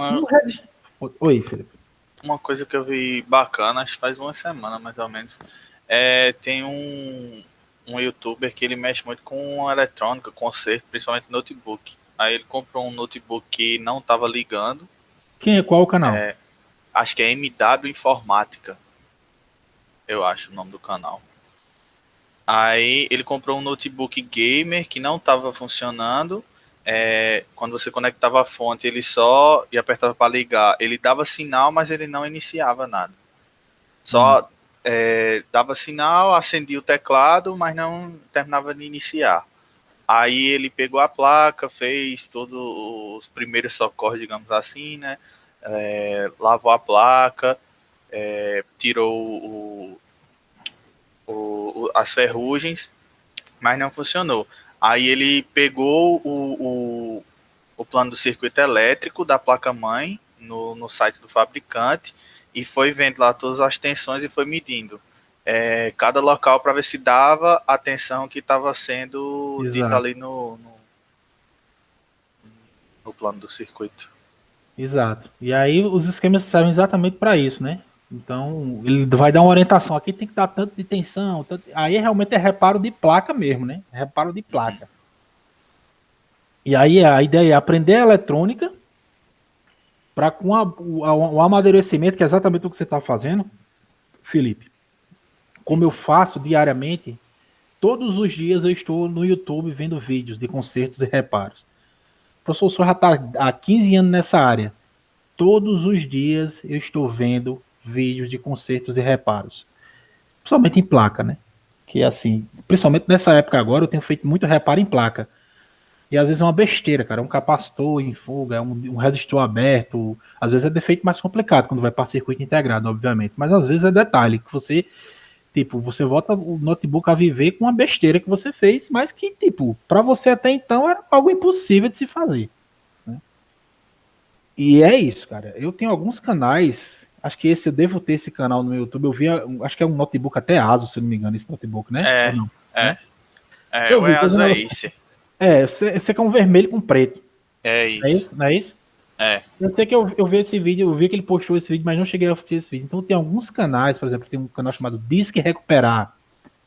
Oi, Felipe. Uma coisa que eu vi bacana, acho que faz uma semana mais ou menos, tem um youtuber que ele mexe muito com eletrônica, conserto, principalmente notebook. Aí ele comprou um notebook que não estava ligando. Quem é qual o canal? Acho que é MW Informática. Eu acho o nome do canal. Aí ele comprou um notebook gamer que não estava funcionando. Quando você conectava a fonte, ele só e apertava para ligar. Ele dava sinal, mas ele não iniciava nada. Só dava sinal, acendia o teclado, mas não terminava de iniciar. Aí ele pegou a placa, fez todos os primeiros socorros, digamos assim, né? Lavou a placa, tirou as ferrugens, mas não funcionou. Aí ele pegou o plano do circuito elétrico da placa-mãe no site do fabricante e foi vendo lá todas as tensões e foi medindo cada local para ver se dava a tensão que estava sendo dita ali no plano do circuito. Exato. E aí os esquemas servem exatamente para isso, né? Então, ele vai dar uma orientação. Aqui tem que dar tanto de tensão. Aí realmente é reparo de placa mesmo, né? É reparo de placa. E aí a ideia é aprender a eletrônica para com o amadurecimento, que é exatamente o que você está fazendo, Felipe. Como eu faço diariamente, Todos os dias eu estou no YouTube vendo vídeos de consertos e reparos. O professor já está há 15 anos nessa área. Todos os dias eu estou vendo vídeos de consertos e reparos. Principalmente em placa, né? Que assim, principalmente nessa época agora, eu tenho feito muito reparo em placa. E às vezes é uma besteira, cara. É um capacitor em fuga, é um resistor aberto. Às vezes é defeito mais complicado quando vai para circuito integrado, obviamente. Mas às vezes é detalhe que você, tipo, você volta o notebook a viver com uma besteira que você fez, mas que, tipo, para você até então era algo impossível de se fazer. Né? E é isso, cara. Eu tenho alguns canais. Acho que esse eu devo ter esse canal no meu YouTube. Eu vi, acho que é um notebook até Asus, se eu não me engano, esse notebook, né? Ou não? Né? Eu O vi, EASO é esse. Esse aqui é um vermelho com preto. É Não é isso. isso? Não é isso? É. Eu sei que eu vi esse vídeo, eu vi que ele postou esse vídeo, mas não cheguei a assistir esse vídeo. Então tem alguns canais, por exemplo, tem um canal chamado Disque Recuperar,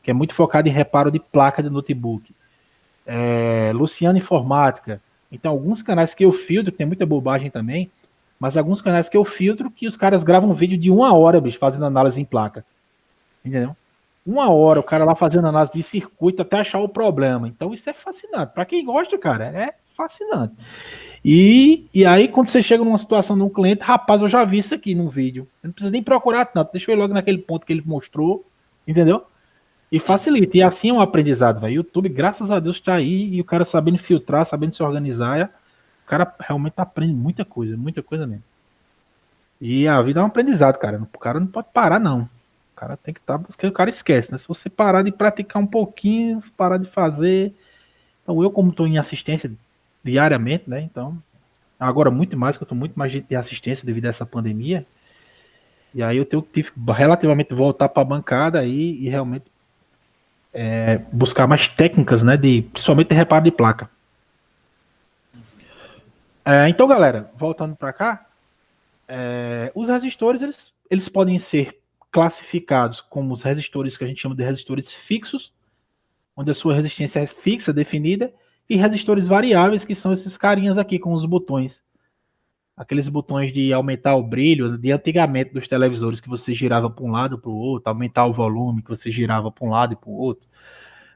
que é muito focado em reparo de placa de notebook. Luciano Informática. Então alguns canais que eu filtro, que tem muita bobagem também, mas alguns canais que eu filtro que os caras gravam um vídeo de 1 hora, bicho, fazendo análise em placa. Entendeu? 1 hora o cara lá fazendo análise de circuito até achar o problema. Então isso é fascinante. Para quem gosta, cara, é fascinante. E aí, quando você chega numa situação de um cliente, rapaz, eu já vi isso aqui no vídeo. Você não precisa nem procurar tanto, deixa eu ir logo naquele ponto que ele mostrou, entendeu? E facilita. E assim é um aprendizado, velho. YouTube, graças a Deus, tá aí e o cara sabendo filtrar, sabendo se organizar, o cara realmente aprende muita coisa mesmo. E a vida é um aprendizado, cara. O cara não pode parar, não. O cara tem que estar, porque o cara esquece, né? Se você parar de praticar um pouquinho, parar de fazer. Então, eu, como estou em assistência diariamente, né? Então, agora muito mais, que eu estou muito mais de assistência devido a essa pandemia. E aí eu tive que relativamente voltar para a bancada e realmente buscar mais técnicas, né? Principalmente de reparo de placa. Então, galera, voltando para cá, os resistores eles podem ser classificados como os resistores que a gente chama de resistores fixos, onde a sua resistência é fixa, definida, e resistores variáveis, que são esses carinhas aqui com os botões. Aqueles botões de aumentar o brilho, de antigamente dos televisores, que você girava para um lado para o outro, aumentar o volume, que você girava para um lado e para o outro.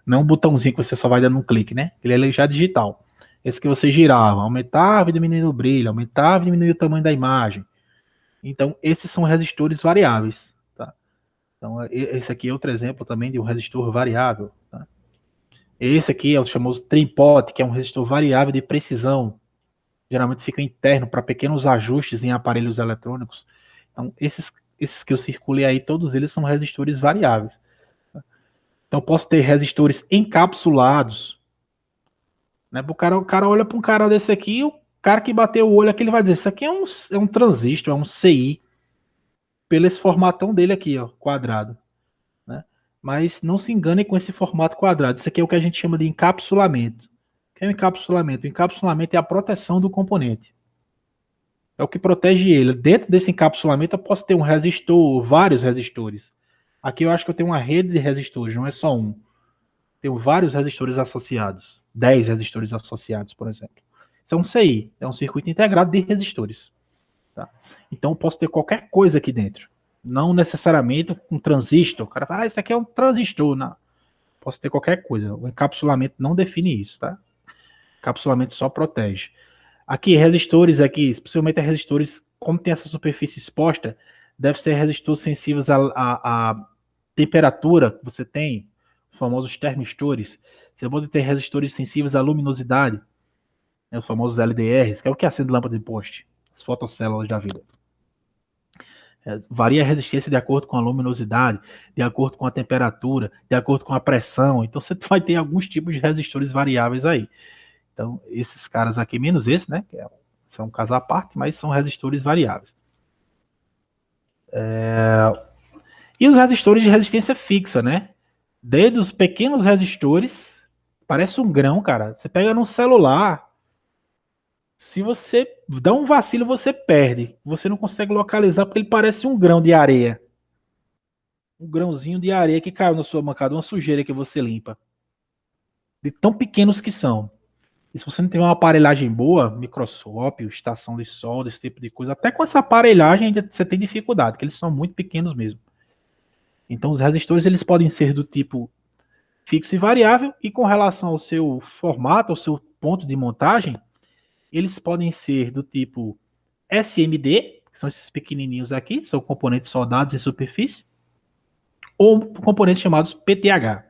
Não um botãozinho que você só vai dando um clique, né? Ele é já digital. Esse que você girava, aumentava e diminuía o brilho, aumentava e diminuía o tamanho da imagem. Então, esses são resistores variáveis. Tá? Então, esse aqui é outro exemplo também de um resistor variável. Tá? Esse aqui é o famoso trim-pot, que é um resistor variável de precisão. Geralmente fica interno para pequenos ajustes em aparelhos eletrônicos. Então, esses que eu circulei aí, todos eles são resistores variáveis. Tá? Então, posso ter resistores encapsulados. Né? O cara olha para um cara desse aqui, o cara que bateu o olho aqui, ele vai dizer, isso aqui é um transistor, é um CI, pelo esse formatão dele aqui, ó, quadrado. Né? Mas não se engane com esse formato quadrado. Isso aqui é o que a gente chama de encapsulamento. O que é o encapsulamento? O encapsulamento é a proteção do componente. É o que protege ele. Dentro desse encapsulamento eu posso ter um resistor, vários resistores. Aqui eu acho que eu tenho uma rede de resistores, não é só um. Tenho vários resistores associados. 10 resistores associados, por exemplo. Isso é um CI, é um circuito integrado de resistores. Tá? Então eu posso ter qualquer coisa aqui dentro. Não necessariamente um transistor. O cara fala, isso aqui é um transistor. Não. Posso ter qualquer coisa. O encapsulamento não define isso, tá? Encapsulamento só protege. Aqui, resistores aqui, especialmente resistores, como tem essa superfície exposta, deve ser resistores sensíveis à temperatura que você tem, os famosos termistores. Você pode ter resistores sensíveis à luminosidade, né, os famosos LDRs, que é o que acende lâmpada de poste, as fotocélulas da vida. Varia a resistência de acordo com a luminosidade, de acordo com a temperatura, de acordo com a pressão. Então você vai ter alguns tipos de resistores variáveis aí. Então, esses caras aqui, menos esse, né? Que são um caso à parte, mas são resistores variáveis. E os resistores de resistência fixa, né? Desde os pequenos resistores, parece um grão, cara. Você pega no celular, se você dá um vacilo, você perde. Você não consegue localizar porque ele parece um grão de areia. Um grãozinho de areia que caiu na sua bancada, uma sujeira que você limpa. De tão pequenos que são. E se você não tiver uma aparelhagem boa, microscópio, estação de solda, esse tipo de coisa, até com essa aparelhagem ainda você tem dificuldade, porque eles são muito pequenos mesmo. Então os resistores eles podem ser do tipo fixo e variável, e com relação ao seu formato, ao seu ponto de montagem, eles podem ser do tipo SMD, que são esses pequenininhos aqui, são componentes soldados em superfície, ou componentes chamados PTH.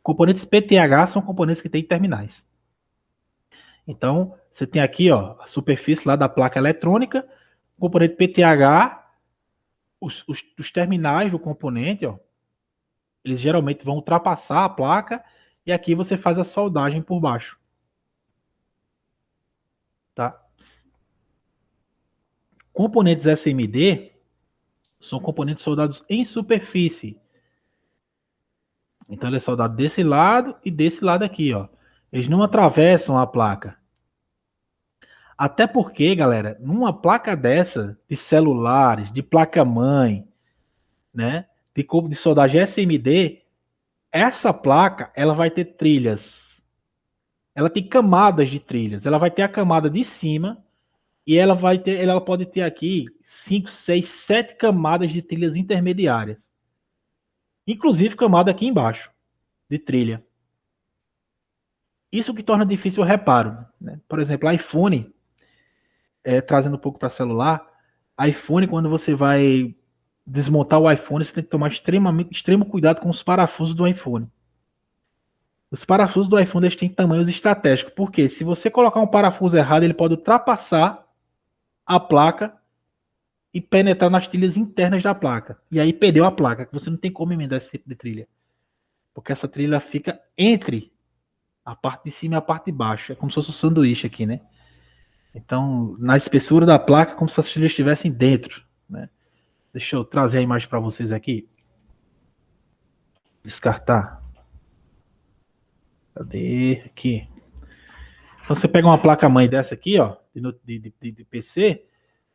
Componentes PTH são componentes que têm terminais. Então, você tem aqui, ó, a superfície lá da placa eletrônica, componente PTH, os terminais do componente, ó, eles geralmente vão ultrapassar a placa e aqui você faz a soldagem por baixo. Tá? Componentes SMD são componentes soldados em superfície. Então ele é soldado desse lado e desse lado aqui, ó. Eles não atravessam a placa. Até porque, galera, numa placa dessa, de celulares, de placa-mãe, né, de soldagem SMD, essa placa, ela vai ter trilhas. Ela tem camadas de trilhas. Ela vai ter a camada de cima e ela pode ter aqui 5, 6, 7 camadas de trilhas intermediárias. Inclusive camada aqui embaixo, de trilha. Isso que torna difícil o reparo. Né? Por exemplo, iPhone, trazendo um pouco para celular, iPhone, quando você vai desmontar o iPhone, você tem que tomar extremo cuidado com os parafusos do iPhone. Os parafusos do iPhone eles têm tamanhos estratégicos, porque se você colocar um parafuso errado, ele pode ultrapassar a placa e penetrar nas trilhas internas da placa. E aí perdeu a placa, que você não tem como emendar esse tipo de trilha. Porque essa trilha fica entre a parte de cima e a parte de baixo. É como se fosse um sanduíche aqui, né? Então, na espessura da placa, como se as trilhas estivessem dentro, né? Deixa eu trazer a imagem para vocês aqui. Descartar. Cadê? Aqui. Então, você pega uma placa-mãe dessa aqui, ó, de PC.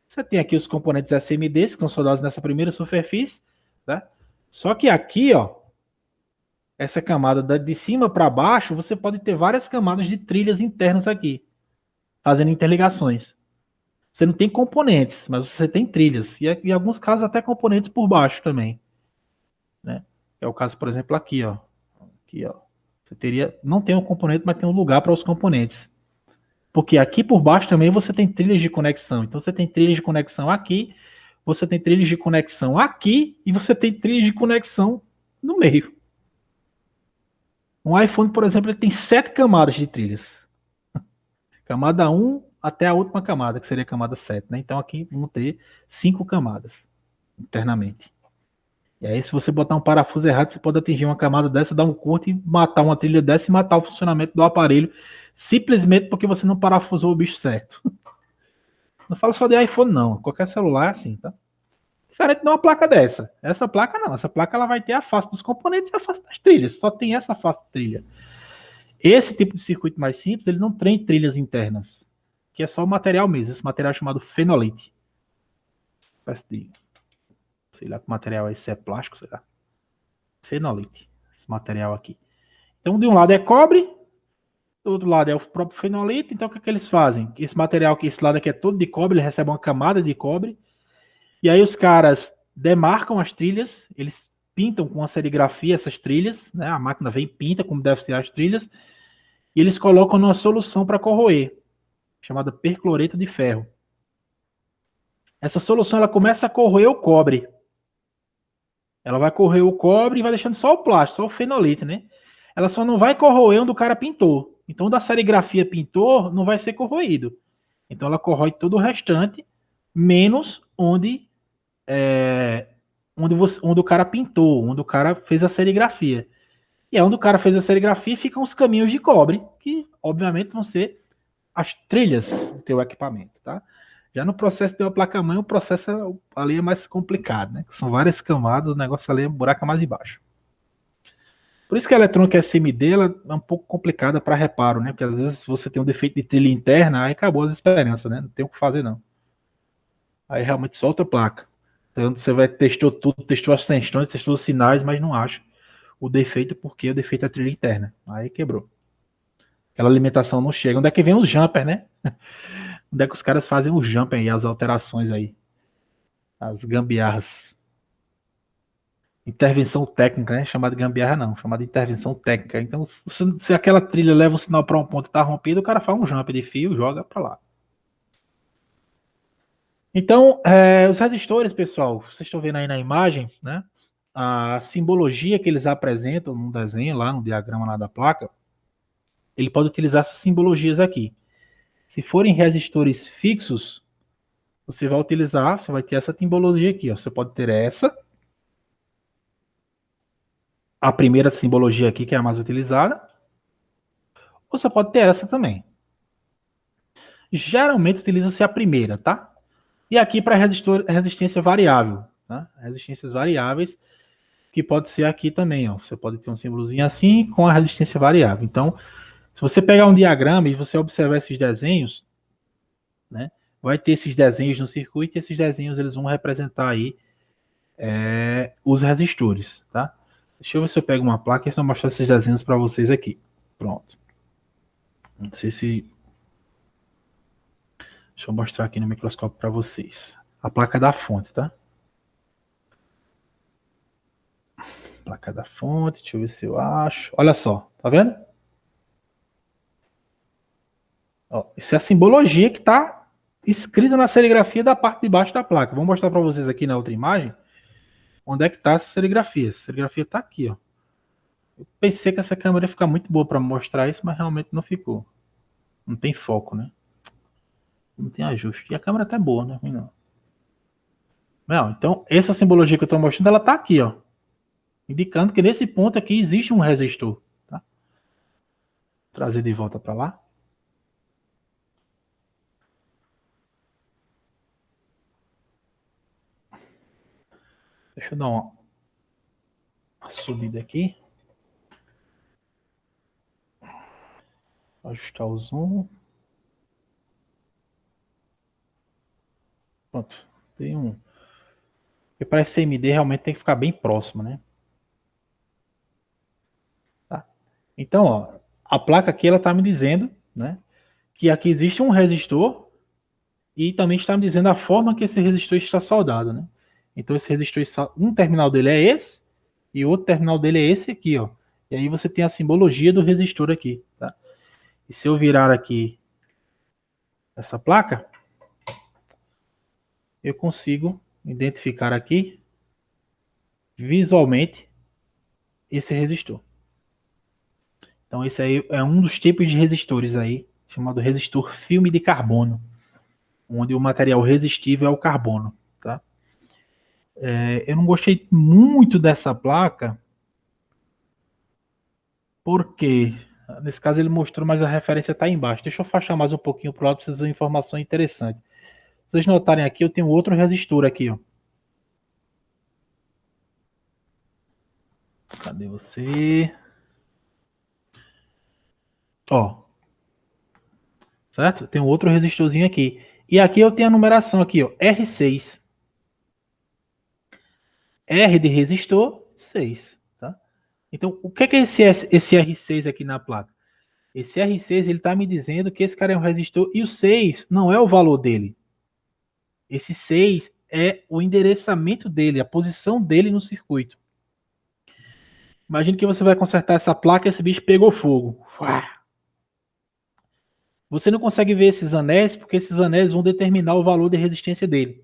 Você tem aqui os componentes SMDs, que são soldados nessa primeira superfície, tá? Só que aqui, ó, essa camada de cima para baixo, você pode ter várias camadas de trilhas internas aqui, fazendo interligações. Você não tem componentes, mas você tem trilhas. E em alguns casos até componentes por baixo também. Né? É o caso, por exemplo, aqui, ó. Aqui, ó. Você teria, não tem um componente, mas tem um lugar para os componentes. Porque aqui por baixo também você tem trilhas de conexão. Então você tem trilhas de conexão aqui, você tem trilhas de conexão aqui e você tem trilhas de conexão no meio. Um iPhone, por exemplo, ele tem 7 camadas de trilhas. Camada 1 até a última camada, que seria a camada 7. Né? Então aqui vamos ter 5 camadas internamente. E aí se você botar um parafuso errado, você pode atingir uma camada dessa, dar um corte e matar uma trilha dessa e matar o funcionamento do aparelho, simplesmente porque você não parafusou o bicho certo. Não falo só de iPhone não, qualquer celular é assim, tá? Diferente de uma placa dessa. Essa placa não, essa placa ela vai ter a face dos componentes e a face das trilhas, só tem essa face de trilha. Esse tipo de circuito mais simples, ele não tem trilhas internas, que é só o material mesmo, esse material é chamado fenolite. Espécie de, sei lá que material é esse, é plástico, sei lá. Fenolite, esse material aqui. Então, de um lado é cobre, do outro lado é o próprio fenolite. Então, o que é que eles fazem? Esse material aqui, esse lado aqui é todo de cobre, ele recebe uma camada de cobre. E aí os caras demarcam as trilhas, eles pintam com a serigrafia essas trilhas, né? A máquina vem e pinta como deve ser as trilhas, e eles colocam numa solução para corroer, chamada percloreto de ferro. Essa solução ela começa a corroer o cobre. Ela vai corroer o cobre e vai deixando só o plástico, só o fenolite, né? Ela só não vai corroer onde o cara pintou. Então, da serigrafia pintor, não vai ser corroído. Então, ela corrói todo o restante, menos onde o cara pintou, onde o cara fez a serigrafia. E é onde o cara fez a serigrafia ficam os caminhos de cobre, que, obviamente, vão ser as trilhas do teu equipamento, tá? Já no processo de uma placa-mãe, o processo ali é mais complicado, né? São várias camadas, o negócio ali é um buraco mais embaixo. Por isso que a eletrônica SMD ela é um pouco complicada para reparo, né? Porque às vezes você tem um defeito de trilha interna, aí acabou as esperanças, né? Não tem o que fazer, não. Aí realmente solta a placa. Então você testou tudo, testou as tensões, testou os sinais, mas não acha o defeito porque o defeito é a trilha interna. Aí quebrou. Aquela alimentação não chega. Onde é que vem os jumper, né? Onde é que os caras fazem os jumper aí, as alterações aí? As gambiarras. intervenção técnica, né? Chamada de gambiarra não, chamada de intervenção técnica. Então, se aquela trilha leva um sinal para um ponto e tá rompido, o cara faz um jump de fio e joga para lá. Então, os resistores, pessoal, vocês estão vendo aí na imagem, né? A simbologia que eles apresentam no desenho, lá no diagrama lá da placa, ele pode utilizar essas simbologias aqui. Se forem resistores fixos, você vai utilizar, você vai ter essa simbologia aqui, ó. Você pode ter essa, a primeira simbologia aqui, que é a mais utilizada, ou você pode ter essa também. Geralmente utiliza-se a primeira, tá? E aqui para resistência variável, tá? Resistências variáveis, que pode ser aqui também, ó. Você pode ter um símbolozinho assim com a resistência variável. Então, se você pegar um diagrama e você observar esses desenhos, né? Vai ter esses desenhos no circuito e esses desenhos eles vão representar aí os resistores, tá? Deixa eu ver se eu pego uma placa e só mostrar esses desenhos para vocês aqui. Pronto. Não sei se... Deixa eu mostrar aqui no microscópio para vocês. A placa da fonte, tá? Placa da fonte, deixa eu ver se eu acho. Olha só, tá vendo? Ó, isso é a simbologia que está escrita na serigrafia da parte de baixo da placa. Vou mostrar para vocês aqui na outra imagem onde é que está essa serigrafia. Essa serigrafia está aqui, ó. Eu pensei que essa câmera ia ficar muito boa para mostrar isso, mas realmente não ficou. Não tem foco, né? Não tem ajuste. E a câmera tá boa, né? Não. Não, então, essa simbologia que eu estou mostrando, ela está aqui, ó. Indicando que nesse ponto aqui existe um resistor. Tá? Vou trazer de volta para lá. Deixa eu dar uma subida aqui. Ajustar o zoom. Pronto. Tem um. Porque para SMD realmente tem que ficar bem próximo, né? Tá. Então, ó, a placa aqui ela está me dizendo, né, que aqui existe um resistor e também está me dizendo a forma que esse resistor está soldado, né? Então esse resistor, um terminal dele é esse e o outro terminal dele é esse aqui, ó. E aí você tem a simbologia do resistor aqui, tá? E se eu virar aqui essa placa, eu consigo identificar aqui visualmente esse resistor. Então esse aí é um dos tipos de resistores aí, chamado resistor filme de carbono, onde o material resistível é o carbono, tá? Eu não gostei muito dessa placa, porque nesse caso ele mostrou, mas a referência está embaixo. Deixa eu afastar mais um pouquinho para o lado para vocês verem uma informação interessante. Se vocês notarem aqui, eu tenho outro resistor aqui, ó. Cadê você? Ó. Certo? Tem outro resistorzinho aqui. E aqui eu tenho a numeração aqui, ó. R6. R de resistor, 6. Tá? Então, o que é esse R6 aqui na placa? Esse R6, ele está me dizendo que esse cara é um resistor e o 6 não é o valor dele. Esse 6 é o endereçamento dele, a posição dele no circuito. Imagine que você vai consertar essa placa e esse bicho pegou fogo. Você não consegue ver esses anéis, porque esses anéis vão determinar o valor de resistência dele.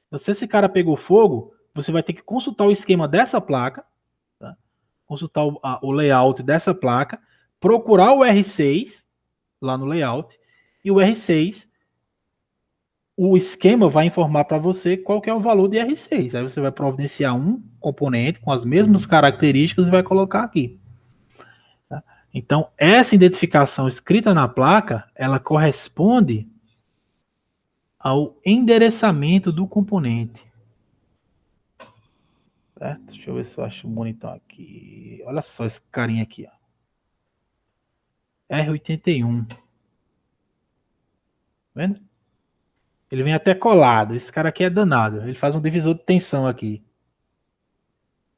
Então, se esse cara pegou fogo, você vai ter que consultar o esquema dessa placa, tá? Consultar o layout dessa placa, procurar o R6 lá no layout, e o R6, o esquema vai informar para você qual que é o valor de R6. Aí você vai providenciar um componente com as mesmas características e vai colocar aqui. Tá? Então, essa identificação escrita na placa, ela corresponde ao endereçamento do componente. Certo? Deixa eu ver se eu acho bonitão aqui. Olha só esse carinha aqui, ó. R81. Tá vendo? Ele vem até colado. Esse cara aqui é danado. Ele faz um divisor de tensão aqui.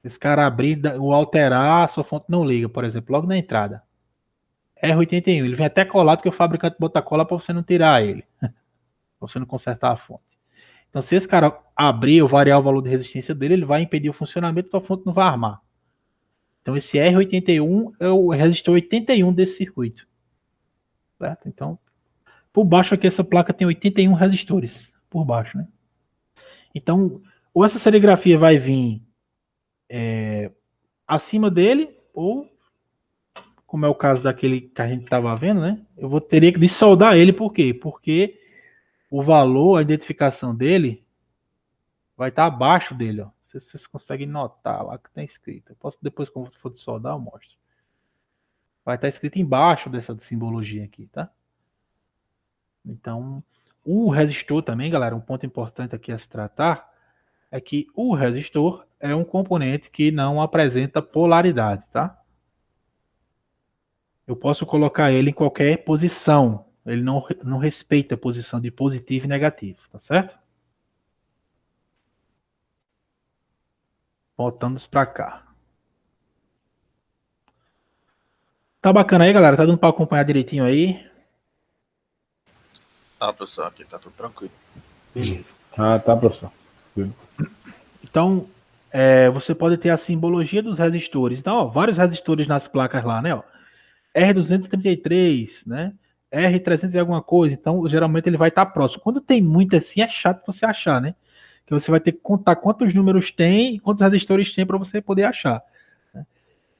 Esse cara abrir ou alterar, a sua fonte não liga, por exemplo, logo na entrada. R81. Ele vem até colado que o fabricante bota cola para você não tirar ele. Para você não consertar a fonte. Então, se esse cara abrir ou variar o valor de resistência dele, ele vai impedir o funcionamento e a fonte não vai armar. Então, esse R81 é o resistor 81 desse circuito. Certo? Então, por baixo aqui, essa placa tem 81 resistores. Por baixo, né? Então, ou essa serigrafia vai vir acima dele, ou, como é o caso daquele que a gente estava vendo, né? Teria que dessoldar ele, por quê? Porque o valor, a identificação dele, vai estar abaixo dele, ó. Vocês conseguem notar lá que está escrito. Eu posso depois, quando for de soldar, eu mostro. Vai estar escrito embaixo dessa simbologia aqui, tá? Então, o resistor também, galera, um ponto importante aqui a se tratar é que o resistor é um componente que não apresenta polaridade, tá? Eu posso colocar ele em qualquer posição. Ele não respeita a posição de positivo e negativo, tá certo? Voltando para cá. Tá bacana aí, galera? Tá dando para acompanhar direitinho aí? Tá, professor, aqui tá tudo tranquilo. Beleza. Tá, professor. Então, você pode ter a simbologia dos resistores. Então, ó, vários resistores nas placas lá, né? Ó. R233, né? R300 e alguma coisa. Então, geralmente ele vai estar próximo. Quando tem muito assim, é chato você achar, né? Que você vai ter que contar quantos números tem e quantos resistores tem para você poder achar. Né?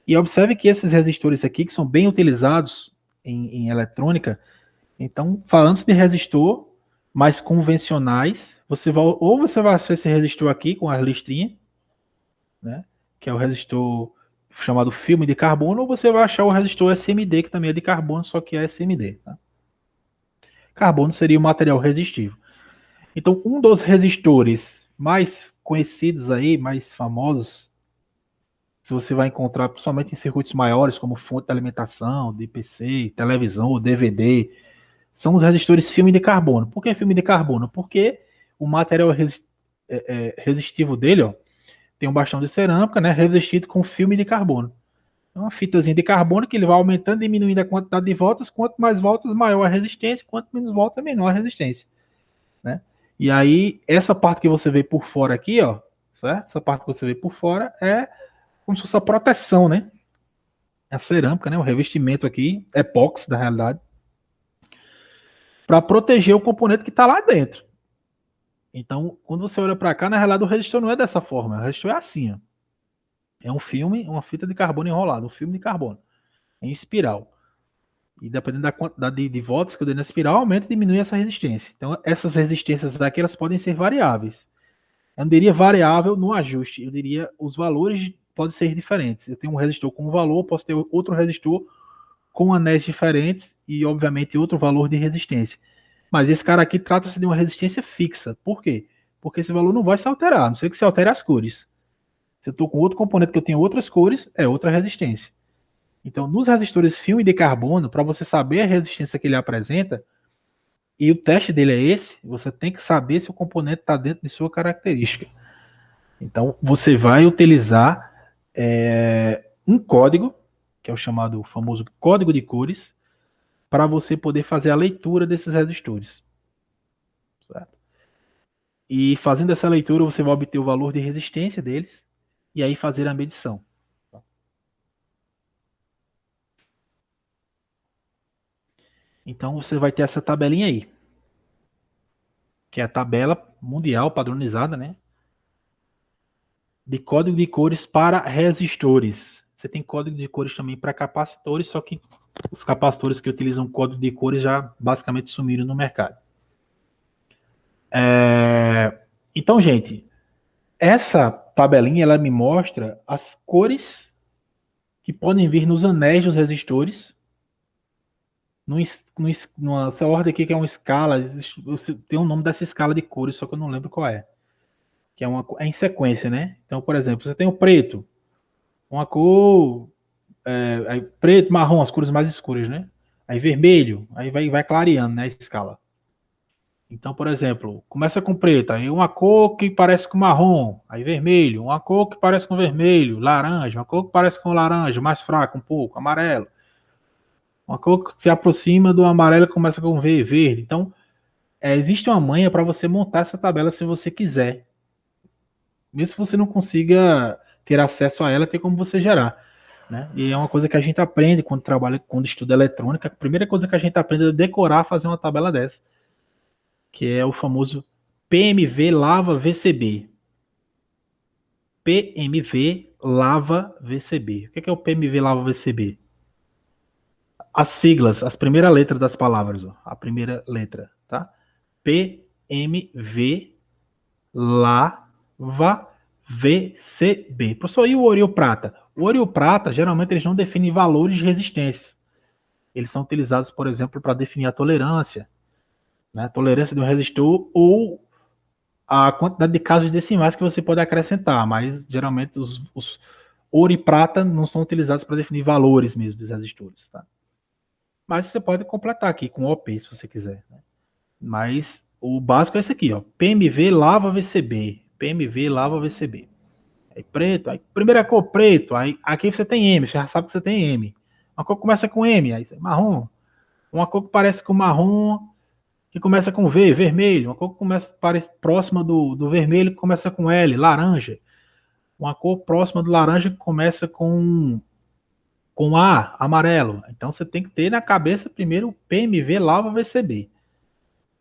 E observe que esses resistores aqui, que são bem utilizados em eletrônica, então, falando de resistor mais convencionais, você vai achar esse resistor aqui com as listrinhas, né? Que é o resistor chamado filme de carbono, ou você vai achar o resistor SMD, que também é de carbono, só que é SMD. Tá? Carbono seria o material resistivo. Então, um dos resistores mais conhecidos aí, mais famosos, se você vai encontrar principalmente em circuitos maiores, como fonte de alimentação, de PC, televisão ou DVD, são os resistores filme de carbono. Por que filme de carbono? Porque o material resistivo dele, ó, tem um bastão de cerâmica, né, revestido com filme de carbono. É uma fitazinha de carbono que ele vai aumentando e diminuindo a quantidade de voltas. Quanto mais voltas, maior a resistência. Quanto menos volta, menor a resistência. Né? E aí, essa parte que você vê por fora aqui, ó, certo? Essa parte que você vê por fora é como se fosse a proteção, né? A cerâmica, né? O revestimento aqui, epóxi, na realidade, para proteger o componente que está lá dentro. Então, quando você olha para cá, na realidade, o resistor não é dessa forma. O resistor é assim, ó. É um filme, uma fita de carbono enrolada, um filme de carbono, em espiral. E dependendo da quantidade de voltas que eu dei na espiral, aumenta e diminui essa resistência. Então, essas resistências aqui, elas podem ser variáveis. Eu não diria variável no ajuste, eu diria os valores podem ser diferentes. Eu tenho um resistor com um valor, posso ter outro resistor com anéis diferentes e, obviamente, outro valor de resistência. Mas esse cara aqui trata-se de uma resistência fixa. Por quê? Porque esse valor não vai se alterar, a não ser que se altere as cores. Se eu estou com outro componente que eu tenho outras cores, é outra resistência. Então, nos resistores filme de carbono, para você saber a resistência que ele apresenta, e o teste dele é esse, você tem que saber se o componente está dentro de sua característica. Então, você vai utilizar um código, que é o chamado famoso código de cores, para você poder fazer a leitura desses resistores. Certo? E fazendo essa leitura, você vai obter o valor de resistência deles, e aí fazer a medição. Então você vai ter essa tabelinha aí, que é a tabela mundial padronizada, né? De código de cores para resistores. Você tem código de cores também para capacitores, só que os capacitores que utilizam código de cores já basicamente sumiram no mercado. Então, gente, essa tabelinha ela me mostra as cores que podem vir nos anéis dos resistores. Nessa ordem aqui que é uma escala, tem um nome dessa escala de cores, só que eu não lembro qual é. Que é em sequência, né? Então, por exemplo, você tem o preto, uma cor aí preto, marrom, as cores mais escuras, né? Aí vermelho, aí vai clareando, né, a escala. Então, por exemplo, começa com preto, aí uma cor que parece com marrom, aí vermelho, uma cor que parece com vermelho, laranja, uma cor que parece com laranja, mais fraca um pouco, amarelo. Uma cor que se aproxima do amarelo e começa com verde. Então, existe uma manha para você montar essa tabela se você quiser. Mesmo se você não consiga ter acesso a ela, tem como você gerar. Né? E é uma coisa que a gente aprende quando trabalha, quando estuda eletrônica. A primeira coisa que a gente aprende é decorar, fazer uma tabela dessa, que é o famoso PMV Lava VCB. PMV Lava VCB. O que é o PMV Lava VCB? As siglas, as primeiras letras das palavras, ó. A primeira letra, tá? PMV Lava VCB. Professor, e o ouro e o prata? O ouro e o prata, geralmente, eles não definem valores de resistências. Eles são utilizados, por exemplo, para definir a tolerância, né? A tolerância de um resistor ou a quantidade de casas decimais que você pode acrescentar, mas geralmente os ouro e prata não são utilizados para definir valores mesmo dos resistores, tá? Mas você pode completar aqui com OP se você quiser, né? Mas o básico é esse aqui, ó. PMV lava VCB. PMV lava VCB. Aí preto, aí primeira cor preto, aí aqui você tem M, você já sabe que você tem M. Uma cor que começa com M, aí marrom. Uma cor que parece com marrom, que começa com V, vermelho. Uma cor que começa parece próxima do vermelho, que começa com L, laranja. Uma cor próxima do laranja que começa com A, amarelo. Então você tem que ter na cabeça primeiro o PMV lava VCB.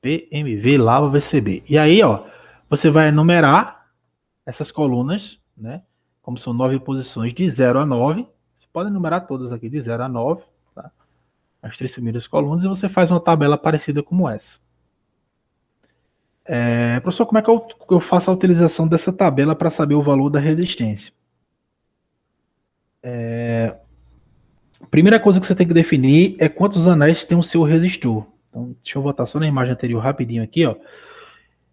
PMV lava VCB. E aí, ó, você vai enumerar essas colunas, né? Como são 9 posições de 0 a 9. Você pode enumerar todas aqui de 0 a 9, tá? As 3 primeiras colunas, e você faz uma tabela parecida como essa. Professor, como é que eu faço a utilização dessa tabela para saber o valor da resistência? Primeira coisa que você tem que definir é quantos anéis tem o seu resistor. Então, deixa eu voltar só na imagem anterior rapidinho aqui, ó.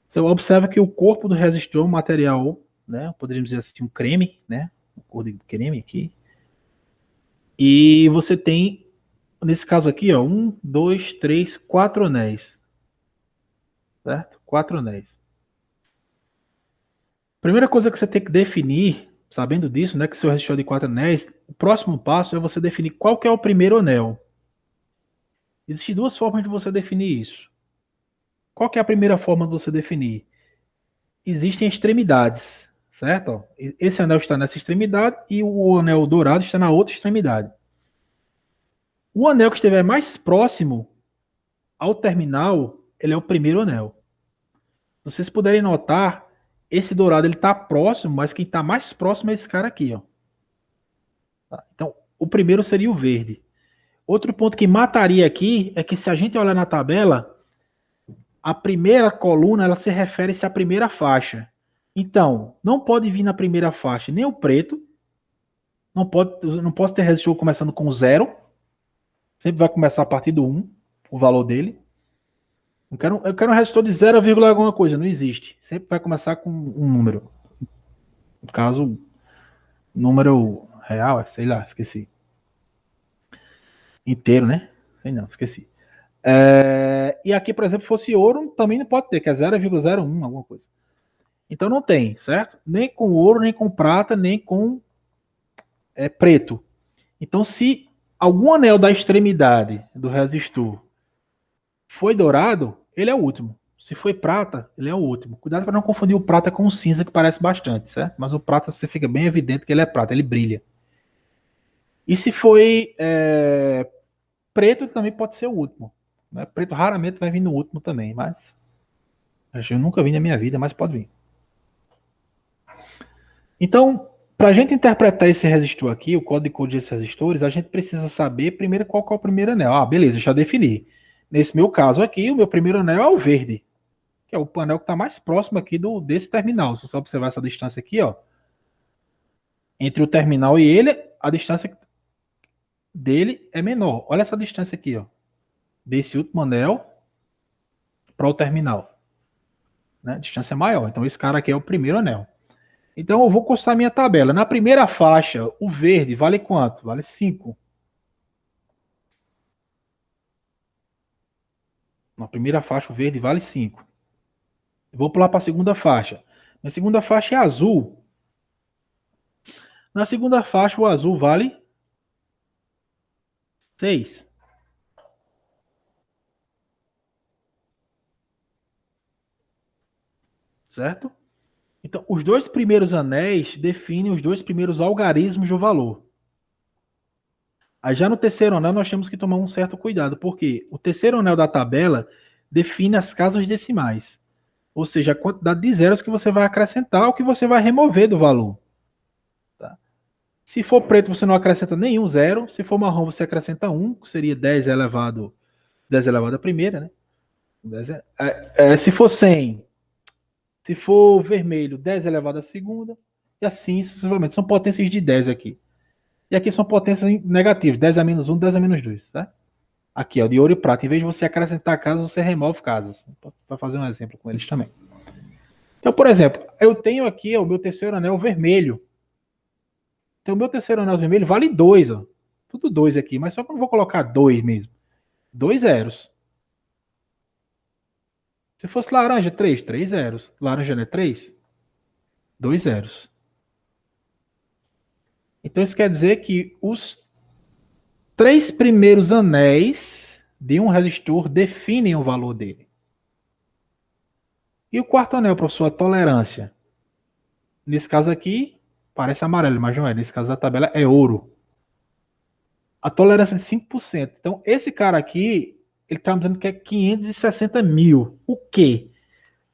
Você observa que o corpo do resistor é um material, né, poderíamos dizer assim, um creme, né, uma cor de creme aqui. E você tem, nesse caso aqui, ó, 1, 2, 3, 4 anéis. Certo? 4 anéis. Primeira coisa que você tem que definir, sabendo disso, né, que seu resistor é de 4 anéis, o próximo passo é você definir qual que é o primeiro anel. Existem duas formas de você definir isso. Qual que é a primeira forma de você definir? Existem extremidades, certo? Esse anel está nessa extremidade e o anel dourado está na outra extremidade. O anel que estiver mais próximo ao terminal, ele é o primeiro anel. Vocês puderem notar, esse dourado ele está próximo, mas quem está mais próximo é esse cara aqui, ó. Então, o primeiro seria o verde. Outro ponto que mataria aqui é que se a gente olhar na tabela, a primeira coluna ela se refere à primeira faixa. Então, não pode vir na primeira faixa nem o preto, não posso ter resistor começando com 0, sempre vai começar a partir do 1, o valor dele. Eu quero um resistor de 0, alguma coisa, não existe. Sempre vai começar com um número. No caso, número real, sei lá, esqueci. Inteiro, né? Sei não, esqueci. E aqui, por exemplo, fosse ouro, também não pode ter, que é 0,01, alguma coisa. Então não tem, certo? Nem com ouro, nem com prata, nem com preto. Então, se algum anel da extremidade do resistor foi dourado, ele é o último. Se foi prata, ele é o último. Cuidado para não confundir o prata com o cinza, que parece bastante, certo? Mas o prata, você fica bem evidente que ele é prata, ele brilha. E se foi preto, também pode ser o último. Né? Preto raramente vai vir no último também, mas eu nunca vi na minha vida, mas pode vir. Então, para a gente interpretar esse resistor aqui, o código desses resistores, a gente precisa saber primeiro qual que é o primeiro anel. Ah, beleza, já defini. Nesse meu caso aqui, o meu primeiro anel é o verde, que é o anel que está mais próximo aqui desse terminal. Se você observar essa distância aqui, ó, entre o terminal e ele, a distância dele é menor. Olha essa distância aqui, ó, desse último anel para o terminal. Né? A distância é maior. Então, esse cara aqui é o primeiro anel. Então, eu vou constar minha tabela. Na primeira faixa, o verde vale quanto? Vale 5. Na primeira faixa, o verde vale 5. Vou pular para a segunda faixa. Na segunda faixa é azul. Na segunda faixa, o azul vale 6. certo? Então, os dois primeiros anéis definem os dois primeiros algarismos do valor. Aí já no terceiro anel nós temos que tomar um certo cuidado, porque o terceiro anel da tabela define as casas decimais, ou seja, a quantidade de zeros que você vai acrescentar ou que você vai remover do valor. Tá? Se for preto, você não acrescenta nenhum zero. Se for marrom, você acrescenta 1, que seria 10 elevado à primeira, né? Se for 100, se for vermelho, 10 elevado à segunda, e assim sucessivamente. São potências de 10 aqui. E aqui são potências negativas, 10 a menos 1, 10 a menos 2, tá? Aqui, ó, de ouro e prata. Em vez de você acrescentar casas, você remove casas. Para fazer um exemplo com eles também. Então, por exemplo, eu tenho aqui ó, o meu terceiro anel vermelho. Então, o meu terceiro anel vermelho vale 2, ó. Tudo 2 aqui, mas só que eu não vou colocar 2 mesmo. 2 zeros. Se fosse laranja, 3, 3 zeros. Laranja não é 3? 2 zeros. Então, isso quer dizer que os 3 primeiros anéis de um resistor definem o valor dele. E o quarto anel, professor, a tolerância. Nesse caso aqui, parece amarelo, mas não é. Nesse caso da tabela é ouro. A tolerância é de 5%. Então, esse cara aqui, ele está dizendo que é 560 mil. O quê?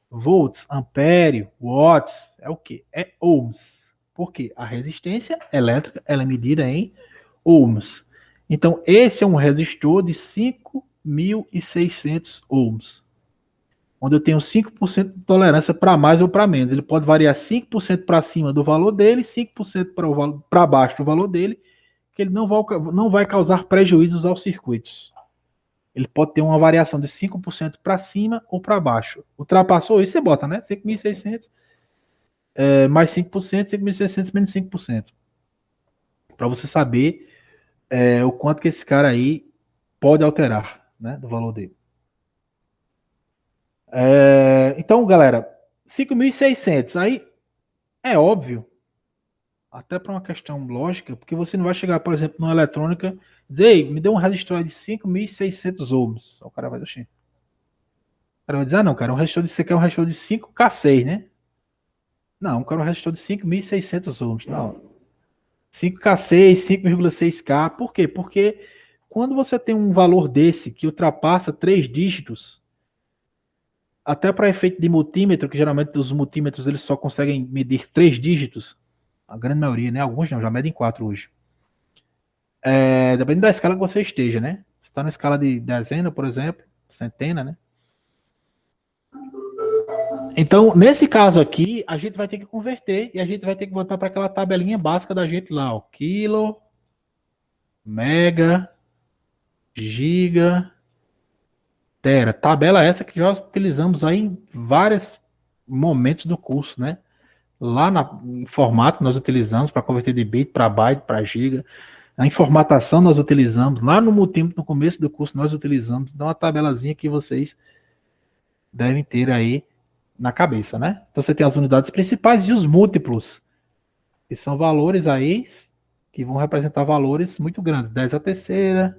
Volts, ampere, watts, é o quê? É ohms. Por quê? A resistência elétrica ela é medida em ohms. Então, esse é um resistor de 5.600 ohms. Onde eu tenho 5% de tolerância para mais ou para menos. Ele pode variar 5% para cima do valor dele, 5% para baixo do valor dele, que ele não vai causar prejuízos aos circuitos. Ele pode ter uma variação de 5% para cima ou para baixo. Ultrapassou isso, você bota, né? 5.600 mais 5%, 5.600 menos 5%. Para você saber o quanto que esse cara aí pode alterar, né, do valor dele. Então, galera, 5.600, aí é óbvio, até para uma questão lógica, porque você não vai chegar, por exemplo, numa eletrônica e dizer, ei, me dê um resistor de 5.600 ohms. O cara vai dizer, o cara vai dizer, não, cara, você quer um resistor de 5K6, né? Não, eu quero um resistor de 5.600 ohms. Não. 5K6, 5,6K. Por quê? Porque quando você tem um valor desse que ultrapassa 3 dígitos, até para efeito de multímetro, que geralmente os multímetros eles só conseguem medir 3 dígitos, a grande maioria, né? Alguns não, já medem 4 hoje. Dependendo da escala que você esteja, né? Você está na escala de dezena, por exemplo, centena, né? Então, nesse caso aqui, a gente vai ter que converter e a gente vai ter que botar para aquela tabelinha básica da gente lá, ó, quilo, mega, giga, tera. Tabela essa que já utilizamos aí em vários momentos do curso, né? Lá em formato nós utilizamos para converter de bit para byte para giga. A informatação nós utilizamos. Lá no multímetro, no começo do curso, nós utilizamos. Então, uma tabelazinha que vocês devem ter aí na cabeça, né? Então, você tem as unidades principais e os múltiplos, que são valores aí que vão representar valores muito grandes. 10 a terceira,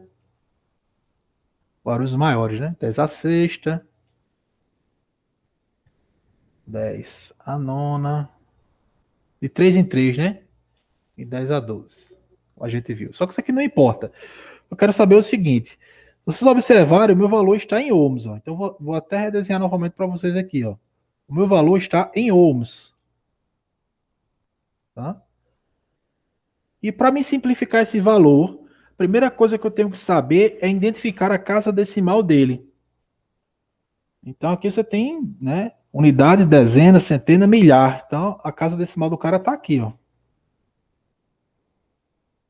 agora os maiores, né? 10 a sexta, 10 a nona, de 3 em 3, né? E 10 a 12. A gente viu. Só que isso aqui não importa. Eu quero saber o seguinte. Vocês observarem, o meu valor está em ohms. Ó. Então, vou até redesenhar novamente para vocês aqui. Ó. O meu valor está em ohms. Tá? E para me simplificar esse valor, a primeira coisa que eu tenho que saber é identificar a casa decimal dele. Então, aqui você tem, né, unidade, dezena, centena, milhar. Então, a casa decimal do cara está aqui, ó.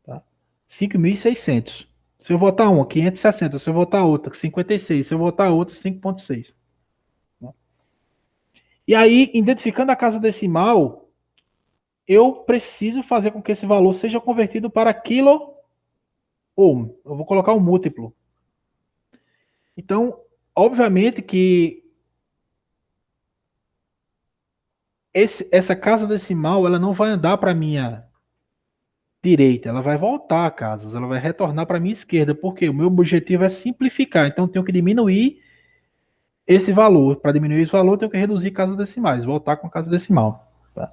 Tá? 5.600. Se eu botar uma, 560. Se eu botar outra, 56. Se eu botar outra, 5,6. E aí, identificando a casa decimal, eu preciso fazer com que esse valor seja convertido para quilo ohm. Eu vou colocar um múltiplo. Então, obviamente que essa casa decimal ela não vai andar para a minha direita, ela vai voltar a casas, ela vai retornar para a minha esquerda, porque o meu objetivo é simplificar. Então, eu tenho que diminuir esse valor. Para diminuir esse valor, eu tenho que reduzir casas decimais, voltar com a casa decimal. Tá?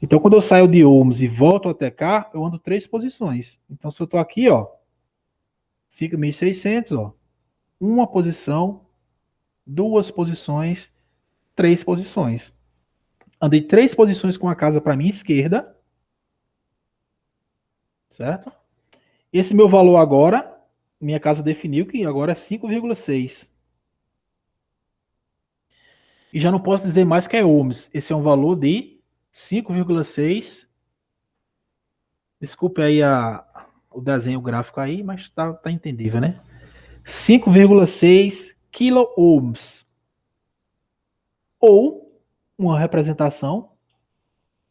Então, quando eu saio de ohms e volto até cá, eu ando 3 posições. Então, se eu estou aqui, ó, 5.600, ó, uma posição, 2 posições, 3 posições. Andei 3 posições com a casa para minha esquerda, certo? Esse meu valor agora, minha casa definiu que agora é 5,6. E já não posso dizer mais que é ohms. Esse é um valor de 5,6. Desculpe aí o desenho gráfico aí, mas tá entendível, né? 5,6 kilo-ohms. Ou uma representação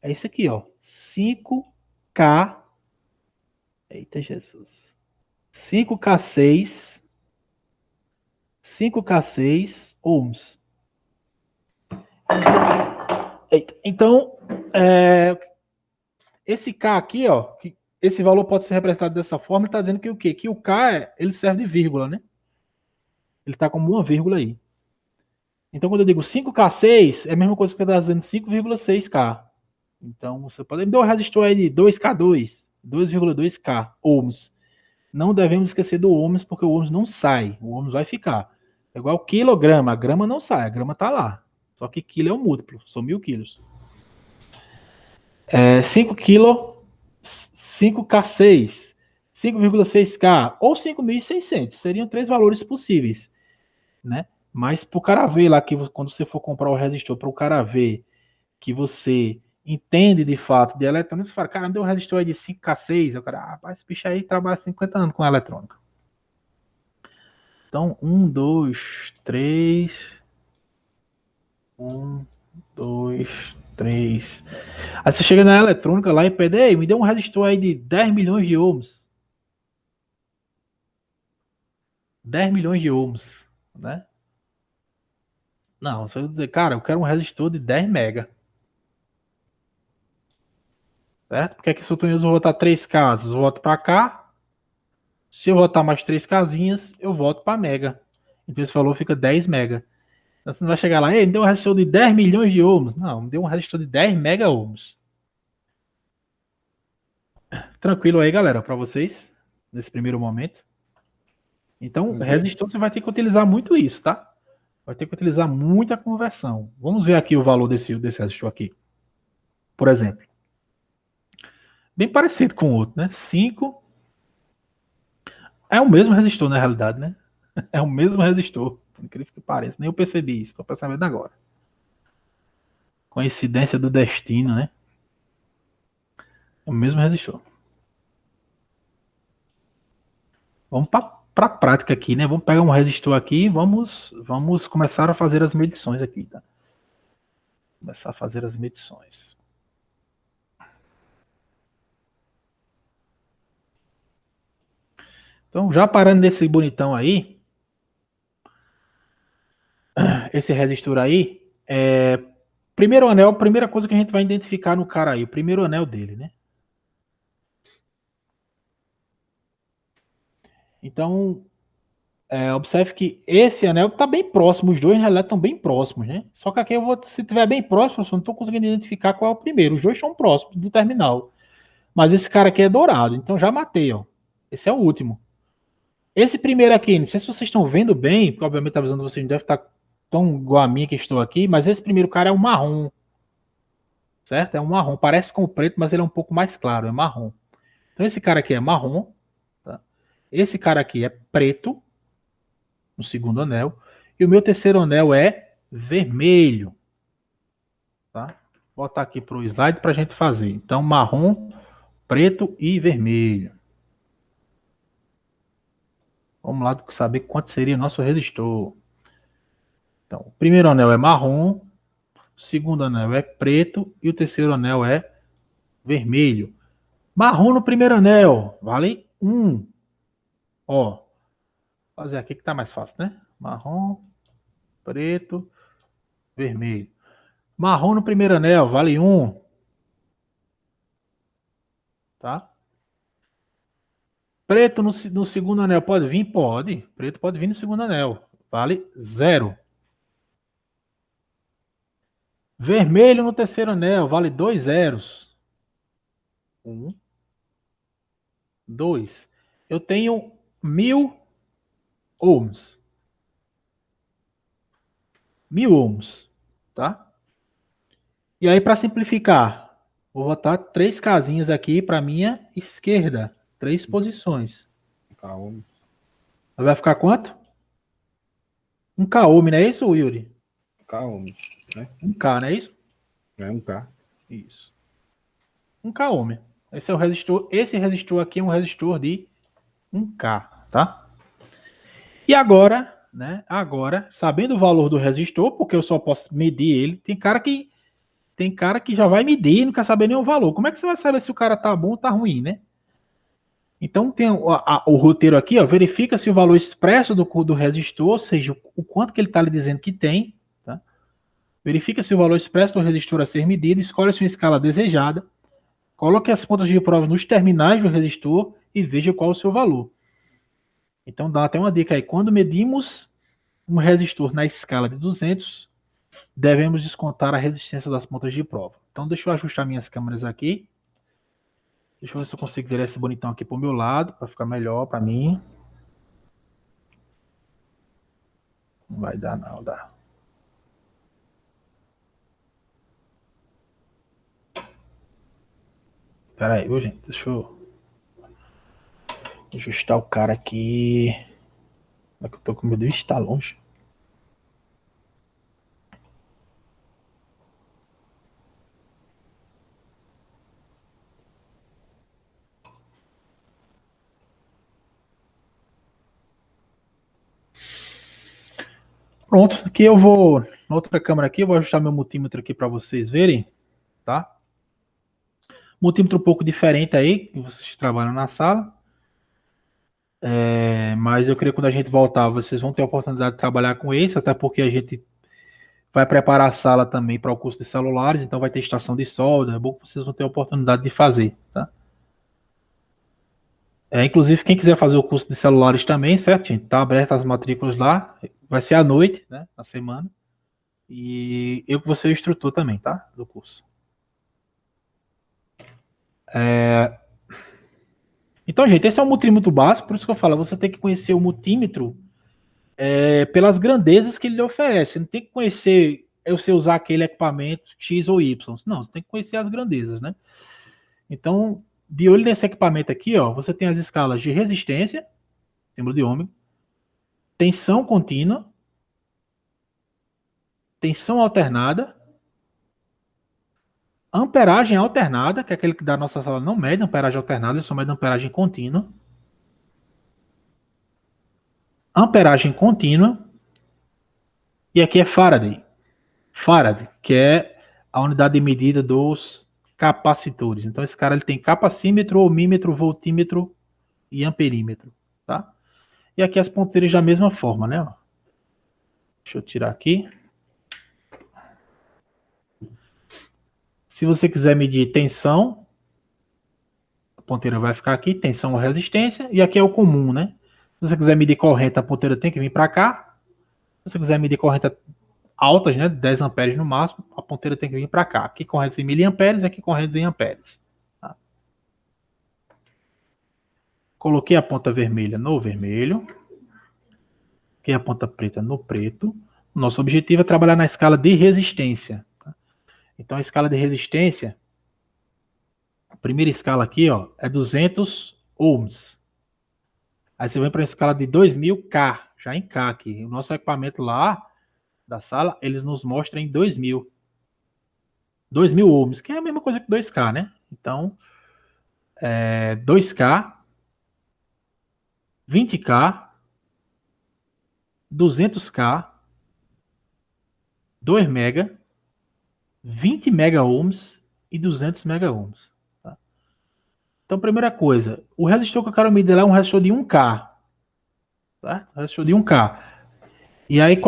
é isso aqui, ó. 5K. Eita Jesus. 5K6. 5K6 ohms. Eita. Então, esse K aqui, ó, esse valor pode ser representado dessa forma, está dizendo que o quê? Que o K, ele serve de vírgula, né? Ele está como uma vírgula aí. Então, quando eu digo 5K6, é a mesma coisa que eu estou dizendo 5,6K. Então, você pode me dar um resistor aí de 2K2, 2,2K ohms. Não devemos esquecer do ohms, porque o ohms não sai. O ohms vai ficar. É igual quilograma. A grama não sai, a grama está lá. Só que quilo é um múltiplo, são 1.000 quilos. 5 kg, 5K6, 5,6K ou 5.600. Seriam 3 valores possíveis, né? Mas para o cara ver lá, que quando você for comprar o resistor, para o cara ver que você entende de fato de eletrônica, você fala, cara, me deu um resistor aí de 5K6. O cara, esse bicho aí trabalha 50 anos com eletrônica. Então, 1, 2, 3. 1, 2, 3. Aí você chega na eletrônica lá e pede, ei, me dê um resistor aí de 10 milhões de ohms. 10 milhões de ohms, né? Não, você vai dizer, cara, eu quero um resistor de 10 mega. Certo? Porque aqui se eu vou botar 3 casas, eu volto para cá. Se eu botar mais 3 casinhas, eu volto para mega. Então esse valor fica 10 mega. Então você não vai chegar lá, ei, me deu um resistor de 10 milhões de ohms. Não, me deu um resistor de 10 mega ohms. Tranquilo aí, galera, para vocês, nesse primeiro momento. Então, resistor você vai ter que utilizar muito isso, tá? Vai ter que utilizar muita conversão. Vamos ver aqui o valor desse resistor aqui. Por exemplo. Bem parecido com o outro, né? 5. É o mesmo resistor, na realidade, né? É o mesmo resistor. Por incrível que pareça. Nem eu percebi isso. Estou percebendo agora. Coincidência do destino, né? É o mesmo resistor. Vamos para a prática aqui, né? Vamos pegar um resistor aqui e vamos começar a fazer as medições aqui, tá? Começar a fazer as medições. Então, já parando nesse bonitão aí, esse resistor aí, primeiro anel, a primeira coisa que a gente vai identificar no cara aí, o primeiro anel dele, né? Então, observe que esse anel está bem próximo, os dois na realidade estão bem próximos, né? Só que aqui se estiver bem próximo, eu não estou conseguindo identificar qual é o primeiro. Os dois estão próximos do terminal. Mas esse cara aqui é dourado, então já matei, ó. Esse é o último. Esse primeiro aqui, não sei se vocês estão vendo bem, porque obviamente a visão de vocês não deve estar tão igual a minha que estou aqui, mas esse primeiro cara é um marrom. Certo? É um marrom. Parece com o preto, mas ele é um pouco mais claro, é marrom. Então esse cara aqui é marrom. Tá? Esse cara aqui é preto, no segundo anel. E o meu terceiro anel é vermelho. Tá? Vou botar aqui para o slide para a gente fazer. Então, marrom, preto e vermelho. Vamos lá saber quanto seria o nosso resistor. Então, o primeiro anel é marrom, o segundo anel é preto e o terceiro anel é vermelho. Marrom no primeiro anel, vale 1. Ó, vou fazer aqui que tá mais fácil, né? Marrom, preto, vermelho. Marrom no primeiro anel, vale 1. Tá? Preto no segundo anel pode vir? Pode. Preto pode vir no segundo anel. Vale 0. Vermelho no terceiro anel, vale 2 zeros. 1, 2. Eu tenho 1000 ohms. 1000 ohms, tá? E aí, para simplificar, vou botar 3 casinhas aqui para minha esquerda. 3 posições. Calma. Vai ficar quanto? 1K ohm, não é isso, Yuri? Calma. Né? 1K, não é isso? É um K. Isso. 1K ohm. Esse é o resistor. Esse resistor aqui é um resistor de 1K, tá? E agora, né? Agora, sabendo o valor do resistor, porque eu só posso medir ele, tem cara que já vai medir e não quer saber nem o valor. Como é que você vai saber se o cara tá bom ou tá ruim, né? Então tem o roteiro aqui, ó, verifica se o valor expresso do resistor, ou seja, o quanto que ele está lhe dizendo que tem, tá? Verifica se o valor expresso do resistor a ser medido, escolhe a sua escala desejada, coloque as pontas de prova nos terminais do resistor e veja qual o seu valor. Então dá até uma dica aí, quando medimos um resistor na escala de 200, devemos descontar a resistência das pontas de prova. Então deixa eu ajustar minhas câmeras aqui. Deixa eu ver se eu consigo virar esse bonitão aqui para o meu lado, para ficar melhor para mim. Não vai dar, não, dá. Pera aí, viu, gente? Deixa eu ajustar o cara aqui. É que eu tô com meu Deus, está longe. Pronto, aqui eu vou, na outra câmera aqui, eu vou ajustar meu multímetro aqui para vocês verem, tá? Multímetro um pouco diferente aí, que vocês trabalham na sala. Mas eu creio que quando a gente voltar, vocês vão ter a oportunidade de trabalhar com esse, até porque a gente vai preparar a sala também para o curso de celulares, então vai ter estação de solda, é bom que vocês vão ter a oportunidade de fazer, tá? Inclusive, quem quiser fazer o curso de celulares também, certo, gente? Tá aberto as matrículas lá, vai ser à noite, né, na semana, e eu que vou ser o instrutor também, tá, do curso. Então, gente, esse é um multímetro básico, por isso que eu falo, você tem que conhecer o multímetro pelas grandezas que ele lhe oferece. Você não tem que conhecer você usar aquele equipamento X ou Y. Não, você tem que conhecer as grandezas, né? Então, de olho nesse equipamento aqui, ó, você tem as escalas de resistência, símbolo de ômega, tensão contínua, tensão alternada, amperagem alternada, que é aquele que da nossa sala não mede amperagem alternada, ele só mede amperagem contínua. Amperagem contínua. E aqui é Faraday. Farad, que é a unidade de medida dos capacitores. Então esse cara ele tem capacímetro, ohmímetro, voltímetro e amperímetro, tá? E aqui as ponteiras da mesma forma, né? Deixa eu tirar aqui. Se você quiser medir tensão, a ponteira vai ficar aqui, tensão ou resistência, e aqui é o comum, né? Se você quiser medir corrente, a ponteira tem que vir para cá. Se você quiser medir corrente altas, né, 10 amperes no máximo, a ponteira tem que vir para cá. Aqui correntes em miliamperes, aqui correntes em amperes. Tá? Coloquei a ponta vermelha no vermelho. Coloquei a ponta preta no preto. Nosso objetivo é trabalhar na escala de resistência. Tá? Então a escala de resistência, a primeira escala aqui, ó, é 200 ohms. Aí você vem para a escala de 2000 K, já em K aqui. O nosso equipamento lá da sala, eles nos mostram em 2000. 2000 ohms, que é a mesma coisa que 2K, né? Então, 2K, 20K, 200K, 2 mega, 20 mega ohms e 200 mega ohms. Tá? Então, primeira coisa, o resistor que eu quero medir lá é um resistor de 1K. Tá? Resistor de 1K. E aí,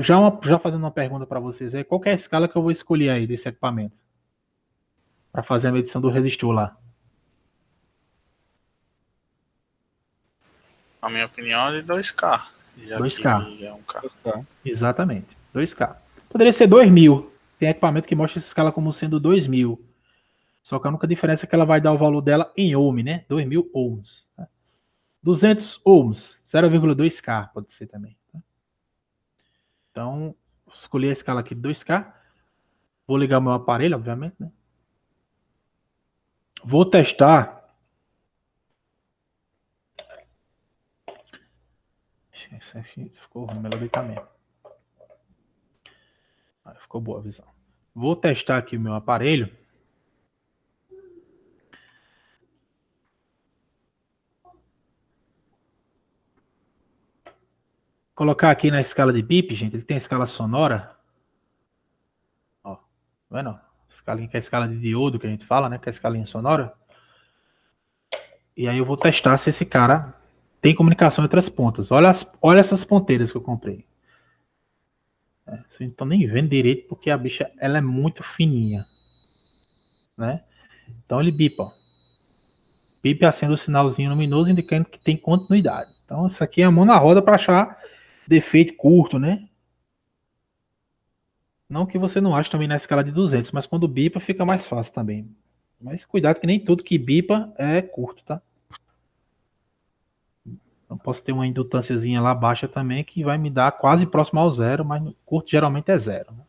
já fazendo uma pergunta para vocês aí, qual é a escala que eu vou escolher aí desse equipamento? Para fazer a medição do resistor lá. Na minha opinião, é de 2K. Já 2K. que é 1K. Exatamente. 2K. Poderia ser 2000. tem equipamento que mostra essa escala como sendo 2000. Só que a única diferença é que ela vai dar o valor dela em ohm, né? 2000 ohms. Tá? 200 ohms, 0,2K pode ser também. Tá? Então, escolhi a escala aqui de 2K. Vou ligar o meu aparelho, obviamente, né? Vou testar. Esse aqui ficou ruim, melhor deitar mesmo. Ficou boa a visão. Vou testar aqui o meu aparelho. Colocar aqui na escala de bip, gente. Ele tem a escala sonora. Ó, tá vendo? Escalinha, que é a escala de diodo que a gente fala, né? Que é a escalinha sonora. E aí eu vou testar se esse cara tem comunicação entre as pontas. Olha essas ponteiras que eu comprei. Vocês não estão nem vendo direito porque a bicha ela é muito fininha, né? Então ele bipa, ó. Bipa acende o sinalzinho luminoso indicando que tem continuidade. Então isso aqui é a mão na roda para achar defeito curto, né? Não que você não ache também na escala de 200, mas quando bipa fica mais fácil também. Mas cuidado que nem tudo que bipa é curto, tá? Então posso ter uma indutânciazinha lá baixa também que vai me dar quase próximo ao zero, mas no curto geralmente é zero. Né?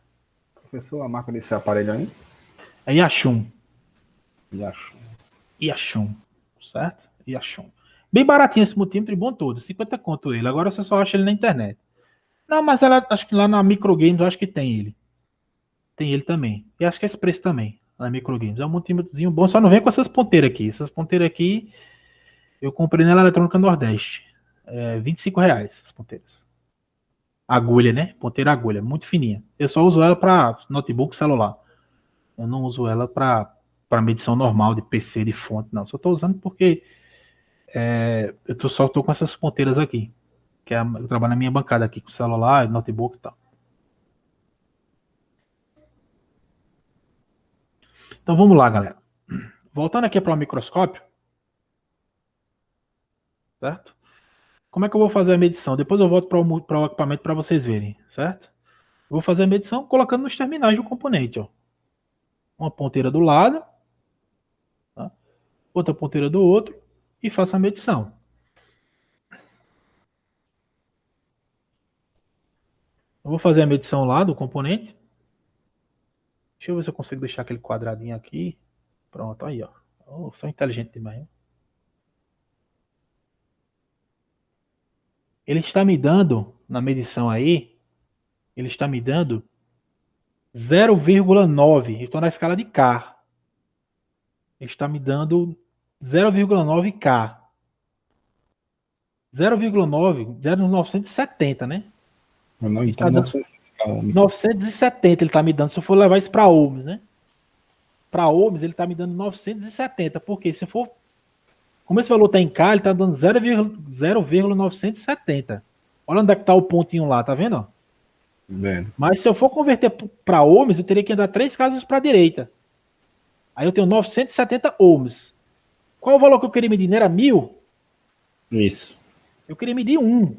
Professor, a marca desse aparelho aí? É Yashun. Yashun. Certo? Yashun. Bem baratinho esse multímetro e bom todo. 50 conto ele. Agora você só acha ele na internet. Não, mas acho que lá na Microgames eu acho que tem ele. Tem ele também. E acho que é esse preço também. Na Microgames. É um multímetrozinho bom. Só não vem com essas ponteiras aqui. Essas ponteiras aqui eu comprei na Eletrônica Nordeste. R$25 essas ponteiras. Agulha, né? Ponteira agulha. Muito fininha. Eu só uso ela para notebook e celular. Eu não uso ela para medição normal de PC, de fonte, não. Só estou usando porque só estou com essas ponteiras aqui. Eu trabalho na minha bancada aqui, com celular, notebook e tal. Então vamos lá, galera. Voltando aqui para o microscópio. Certo? Como é que eu vou fazer a medição? Depois eu volto para o equipamento para vocês verem, certo? Eu vou fazer a medição colocando nos terminais do componente, ó. Uma ponteira do lado, tá? Outra ponteira do outro e faço a medição. Eu vou fazer a medição lá do componente. Deixa eu ver se eu consigo deixar aquele quadradinho aqui. Pronto, aí, ó. Oh, sou inteligente demais, hein? Ele está me dando, na medição aí, ele está me dando 0,9. Estou na escala de K. Ele está me dando 0,9K. 0,9, 0,970, né? Não, Ele então tá dando 970 ele está me dando. Se eu for levar isso para ohms, né? Para ohms ele está me dando 970. Porque se eu for... Como esse valor está em K, ele está dando 0,970. Olha onde é que está o pontinho lá, tá vendo? Ó? Vendo. Mas se eu for converter para ohms, eu teria que andar 3 casas para a direita. Aí eu tenho 970 ohms. Qual é o valor que eu queria medir? Não era 1000? Isso. Eu queria medir 1.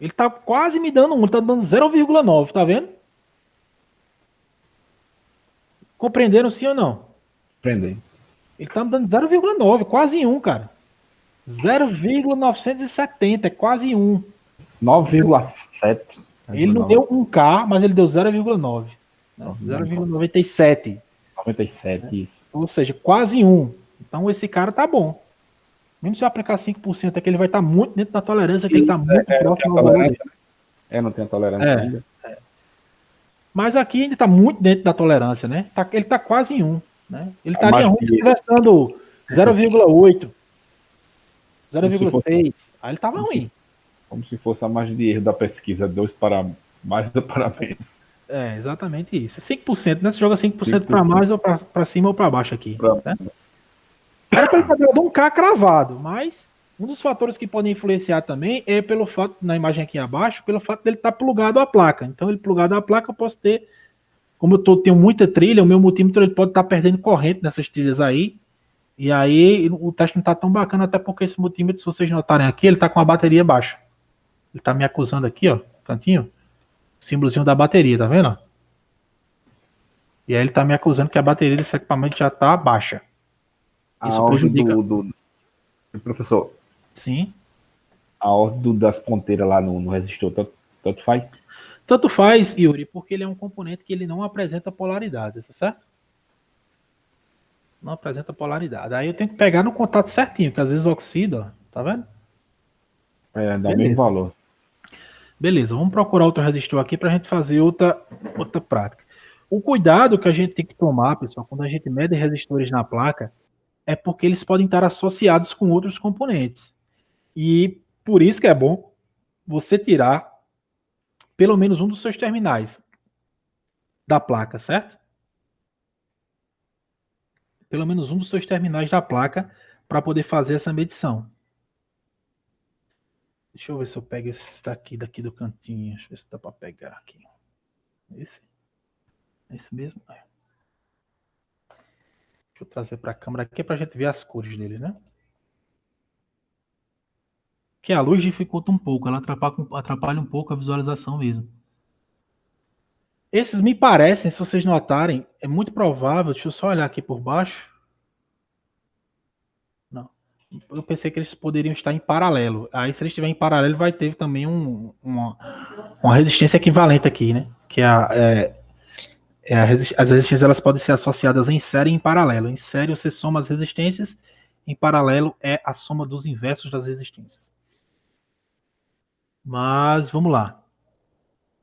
Ele está quase me dando 1. Ele está dando 0,9, tá vendo? Compreenderam sim ou não? Prendei. Ele está me dando 0,9, quase 1, cara. 0,970, é quase 1. 9,7. Ele não deu 1K, mas ele deu 0,9. 0,97. 97, isso. Ou seja, quase 1. Então esse cara tá bom. Mesmo se eu aplicar 5%, é que ele vai estar muito dentro da tolerância, que ele está muito próximo ao valor. Não tem a tolerância ainda. Mas aqui ele está muito dentro da tolerância, né? Ele está quase em 1. Né? Ele estaria ruim se estivesse dando 0,8, 0,6. Aí ele estava ruim. Como se fosse a margem de erro da pesquisa, 2 para mais ou para menos. É, exatamente isso. 5%, né? Você joga 5% para mais ou para cima ou para baixo aqui. Né? Era para ele ter dado 1K cravado, mas um dos fatores que podem influenciar também é pelo fato, na imagem aqui abaixo, pelo fato dele estar plugado à placa. Então, ele plugado à placa, eu posso ter, como eu tenho muita trilha, o meu multímetro ele pode estar perdendo corrente nessas trilhas aí, e aí o teste não está tão bacana, até porque esse multímetro, se vocês notarem aqui, ele está com a bateria baixa. Ele está me acusando aqui, ó, cantinho, símbolozinho da bateria, tá vendo? E aí ele está me acusando que a bateria desse equipamento já está baixa. Isso A ordem prejudica. Professor, Sim. a ordem das ponteiras lá no resistor, tanto faz? Tanto faz, Yuri, porque ele é um componente que ele não apresenta polaridade, tá certo? Não apresenta polaridade. Aí eu tenho que pegar no contato certinho, que às vezes oxida, ó, tá vendo? Dá o mesmo Beleza. valor. Beleza, vamos procurar outro resistor aqui para a gente fazer outra prática. O cuidado que a gente tem que tomar, pessoal, quando a gente mede resistores na placa, é porque eles podem estar associados com outros componentes. E por isso que é bom você tirar pelo menos um dos seus terminais da placa, certo? Pelo menos um dos seus terminais da placa para poder fazer essa medição. Deixa eu ver se eu pego esse daqui do cantinho. Deixa eu ver se dá para pegar aqui. Esse mesmo? É. Deixa eu trazer para a câmera aqui para a gente ver as cores dele, né? Que a luz dificulta um pouco, ela atrapalha um pouco a visualização mesmo. Esses me parecem, se vocês notarem, é muito provável, deixa eu só olhar aqui por baixo. Não. Eu pensei que eles poderiam estar em paralelo. Aí se eles estiverem em paralelo, vai ter também uma resistência equivalente aqui, né? Que as resistências elas podem ser associadas em série e em paralelo. Em série você soma as resistências, em paralelo é a soma dos inversos das resistências. Mas vamos lá.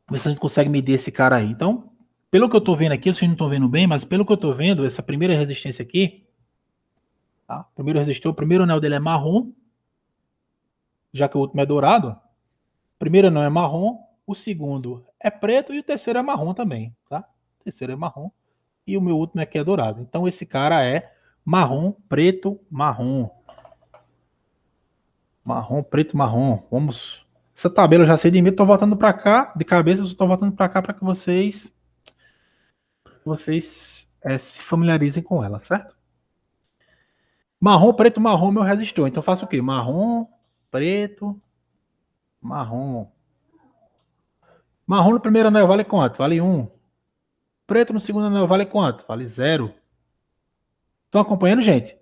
Ver se a gente consegue medir esse cara aí. Então, pelo que eu estou vendo aqui, vocês não estão vendo bem, mas pelo que eu estou vendo, essa primeira resistência aqui, tá? Primeiro resistor, o primeiro anel dele é marrom, já que o último é dourado. O primeiro anel é marrom, o segundo é preto e o terceiro é marrom também, tá? O terceiro é marrom e o meu último aqui é dourado. Então esse cara é marrom, preto, marrom. Marrom, preto, marrom. Vamos. Essa tabela eu já sei de mim, estou voltando para cá, de cabeça eu estou voltando para cá para que vocês se familiarizem com ela, certo? Marrom, preto, marrom, meu resistor. Então eu faço o quê? Marrom, preto, marrom. Marrom no primeiro anel vale quanto? Vale 1. Preto no segundo anel vale quanto? Vale 0. Estão acompanhando, gente?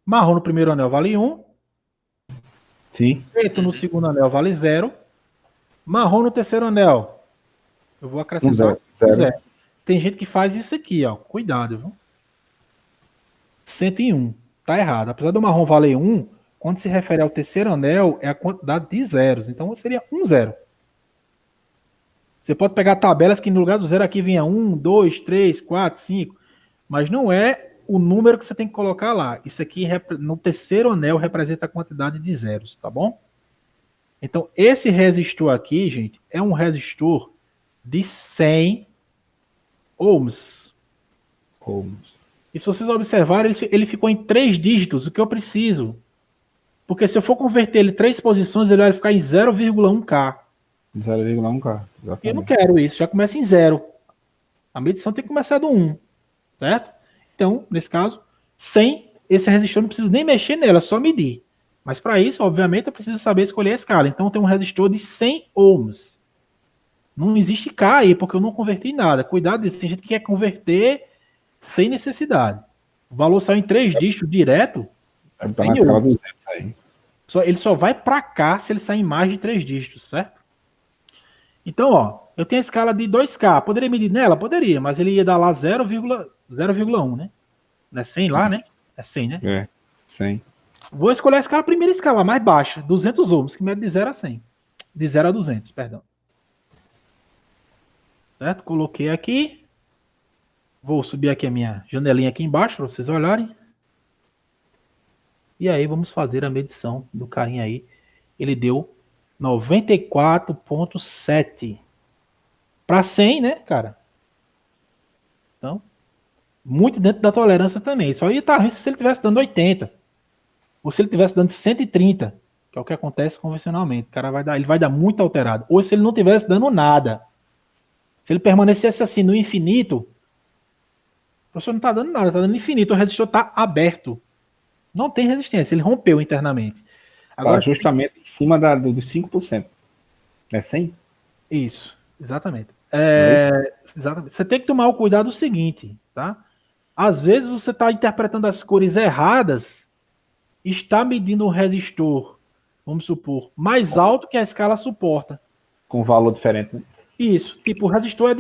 Marrom no primeiro anel vale 1. Sim. Preto no segundo anel vale 0. Marrom no terceiro anel. Eu vou acrescentar 0. Tem gente que faz isso aqui, ó. Cuidado, viu? 101. Tá errado. Apesar do marrom valer 1, quando se refere ao terceiro anel, é a quantidade de zeros. Então seria 1 0. Você pode pegar tabelas que no lugar do zero aqui vinha 1, 2, 3, 4, 5. Mas não é o número que você tem que colocar lá. Isso aqui no terceiro anel representa a quantidade de zeros, tá bom? Então esse resistor aqui, gente, é um resistor de 100 ohms. E se vocês observarem, ele ficou em 3 dígitos, o que eu preciso. Porque se eu for converter ele em 3 posições, ele vai ficar em 0,1K. 0,1K. Exatamente. Eu não quero isso, já começa em 0. A medição tem que começar do 1, certo? Então, nesse caso, 100, esse resistor não precisa nem mexer nela, é só medir. Mas para isso, obviamente, eu preciso saber escolher a escala. Então, tem um resistor de 100 ohms. Não existe K aí, porque eu não converti nada. Cuidado disso, tem gente que quer converter sem necessidade. O valor saiu em 3 dígitos direto. Tá na escala 200 aí. Ele só vai para cá se ele sair em mais de 3 dígitos, certo? Então, ó, eu tenho a escala de 2K. Poderia medir nela? Poderia, mas ele ia dar lá 0,1, né? Não é 100 lá, né? É 100, né? É, 100. Vou escolher a primeira escala, mais baixa, 200 ohms, que mede de 0 a 100. De 0 a 200, perdão. Certo? Coloquei aqui. Vou subir aqui a minha janelinha aqui embaixo para vocês olharem. E aí vamos fazer a medição do carinha aí. Ele deu 94,7. Para 100, né, cara? Então, muito dentro da tolerância também. Só ia estar ruim se ele estivesse dando 80. Ou se ele estivesse dando 130, que é o que acontece convencionalmente. O cara ele vai dar muito alterado. Ou se ele não estivesse dando nada. Se ele permanecesse assim no infinito, o professor não está dando nada, está dando infinito. O resistor está aberto. Não tem resistência, ele rompeu internamente. Agora, justamente em cima dos 5%. É 100? Isso, exatamente. Exatamente. Você tem que tomar o cuidado do seguinte, tá? Às vezes você está interpretando as cores erradas, está medindo um resistor, vamos supor, mais alto que a escala suporta. Com valor diferente, né? Isso, tipo, o resistor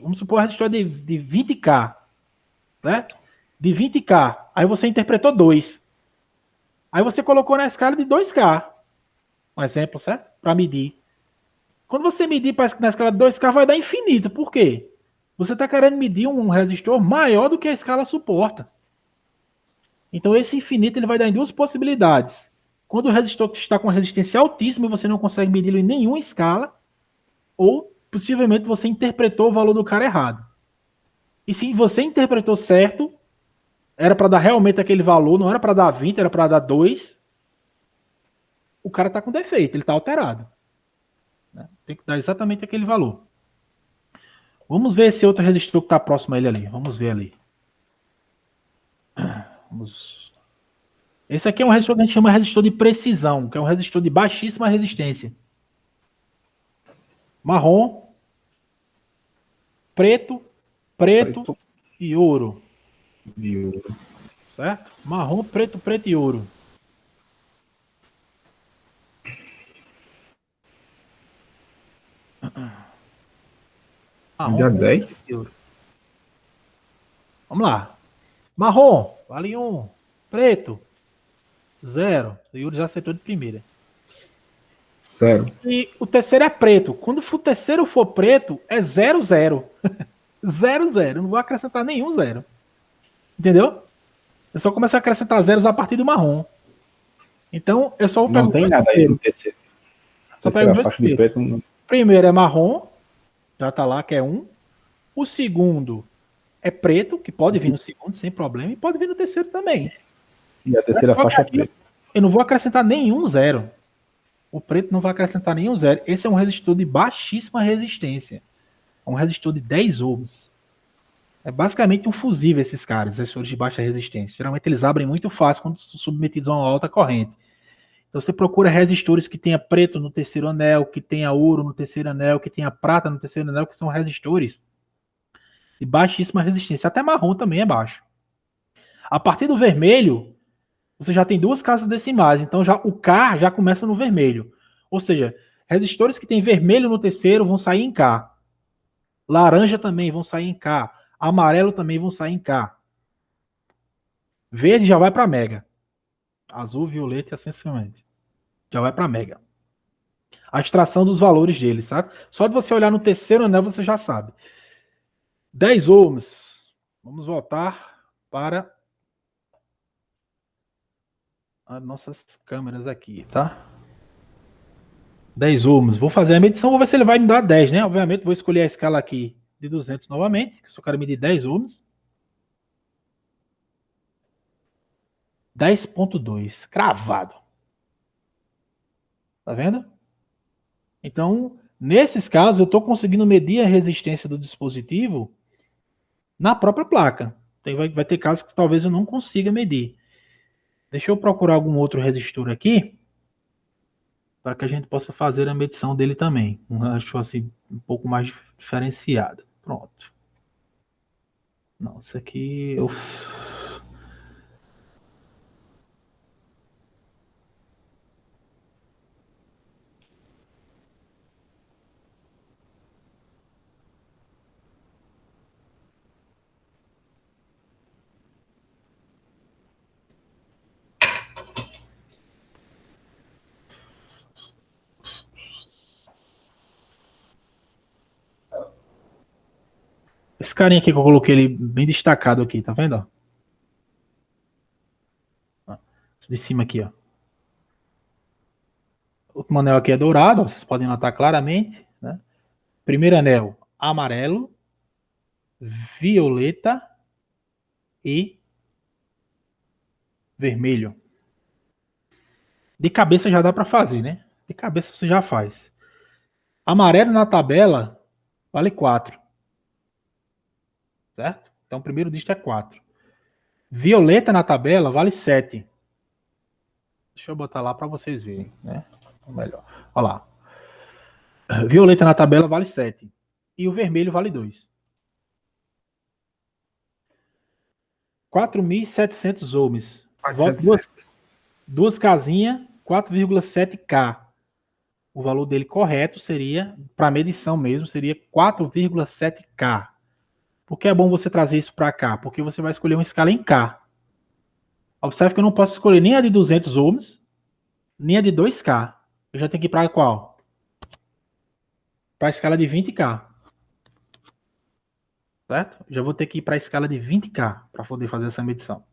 vamos supor, o resistor é de 20K, né? De 20K. Aí você interpretou 2. Aí você colocou na escala de 2K. Um exemplo, certo? Para medir. Quando você medir na escala de 2K, vai dar infinito. Por quê? Você está querendo medir um resistor maior do que a escala suporta. Então, esse infinito ele vai dar em duas possibilidades. Quando o resistor está com resistência altíssima e você não consegue medi-lo em nenhuma escala, ou possivelmente você interpretou o valor do cara errado. E se você interpretou certo, era para dar realmente aquele valor, não era para dar 20, era para dar 2, o cara está com defeito, ele está alterado. Tem que dar exatamente aquele valor. Vamos ver esse outro resistor que está próximo a ele ali. Vamos ver ali. Esse aqui é um resistor que a gente chama de resistor de precisão, que é um resistor de baixíssima resistência. Marrom, preto e ouro. Certo? Marrom, preto e ouro. Dia 10. Vamos lá. Marrom, vale 1. Preto, 0. O Yuri já acertou de primeira. 0. E o terceiro é preto. Quando o terceiro for preto, é 0, 0. 0, 0. Não vou acrescentar nenhum 0. Entendeu? Eu só começo a acrescentar zeros a partir do marrom. Então, eu só vou pegar. Não tem nada aí no terceiro. Só pego dois faixa de preto. Não... Primeiro é marrom. Já tá lá, que é 1. O segundo é preto, que pode vir no segundo sem problema. E pode vir no terceiro também. E a terceira faixa é preta. Eu não vou acrescentar nenhum 0. O preto não vai acrescentar nenhum 0. Esse é um resistor de baixíssima resistência. É um resistor de 10 ohms. É basicamente um fusível esses caras, resistores de baixa resistência. Geralmente eles abrem muito fácil quando são submetidos a uma alta corrente. Então você procura resistores que tenha preto no terceiro anel, que tenha ouro no terceiro anel, que tenha prata no terceiro anel, que são resistores de baixíssima resistência. Até marrom também é baixo. A partir do vermelho, você já tem duas casas decimais. Então já o K já começa no vermelho. Ou seja, resistores que tem vermelho no terceiro vão sair em K. Laranja também vão sair em K. Amarelo também vão sair em K. Verde já vai para Mega. Azul, violeta e assim sucessivamente. Já vai para Mega. A extração dos valores deles, sabe? Só de você olhar no terceiro anel você já sabe. 10 ohms. Vamos voltar para as nossas câmeras aqui, tá? 10 ohms. Vou fazer a medição, vou ver se ele vai me dar 10, né? Obviamente, vou escolher a escala aqui de 200 novamente, que eu só quero medir 10 ohms. 10.2, cravado. Tá vendo? Então, nesses casos, eu estou conseguindo medir a resistência do dispositivo na própria placa. Vai ter casos que talvez eu não consiga medir. Deixa eu procurar algum outro resistor aqui, para que a gente possa fazer a medição dele também. Acho assim, um pouco mais diferenciado. Pronto. Não, isso aqui... Esse carinha aqui que eu coloquei ele bem destacado aqui, tá vendo? De cima aqui, ó. O último anel aqui é dourado, ó, vocês podem notar claramente, né? Primeiro anel, amarelo, violeta e vermelho. De cabeça já dá para fazer, né? De cabeça você já faz. Amarelo na tabela vale 4. Certo? Então o primeiro dígito é 4. Violeta na tabela vale 7. Deixa eu botar lá para vocês verem, né? Melhor. Olha lá. Violeta na tabela vale 7. e o vermelho vale 2. 4.700 ohms. Volta duas casinhas, 4,7K. O valor dele correto seria, para medição mesmo, seria 4,7K. Por que é bom você trazer isso para cá? Porque você vai escolher uma escala em K. Observe que eu não posso escolher nem a de 200 ohms, nem a de 2K. Eu já tenho que ir para qual? Para a escala de 20K. Certo? Já vou ter que ir para a escala de 20K para poder fazer essa medição.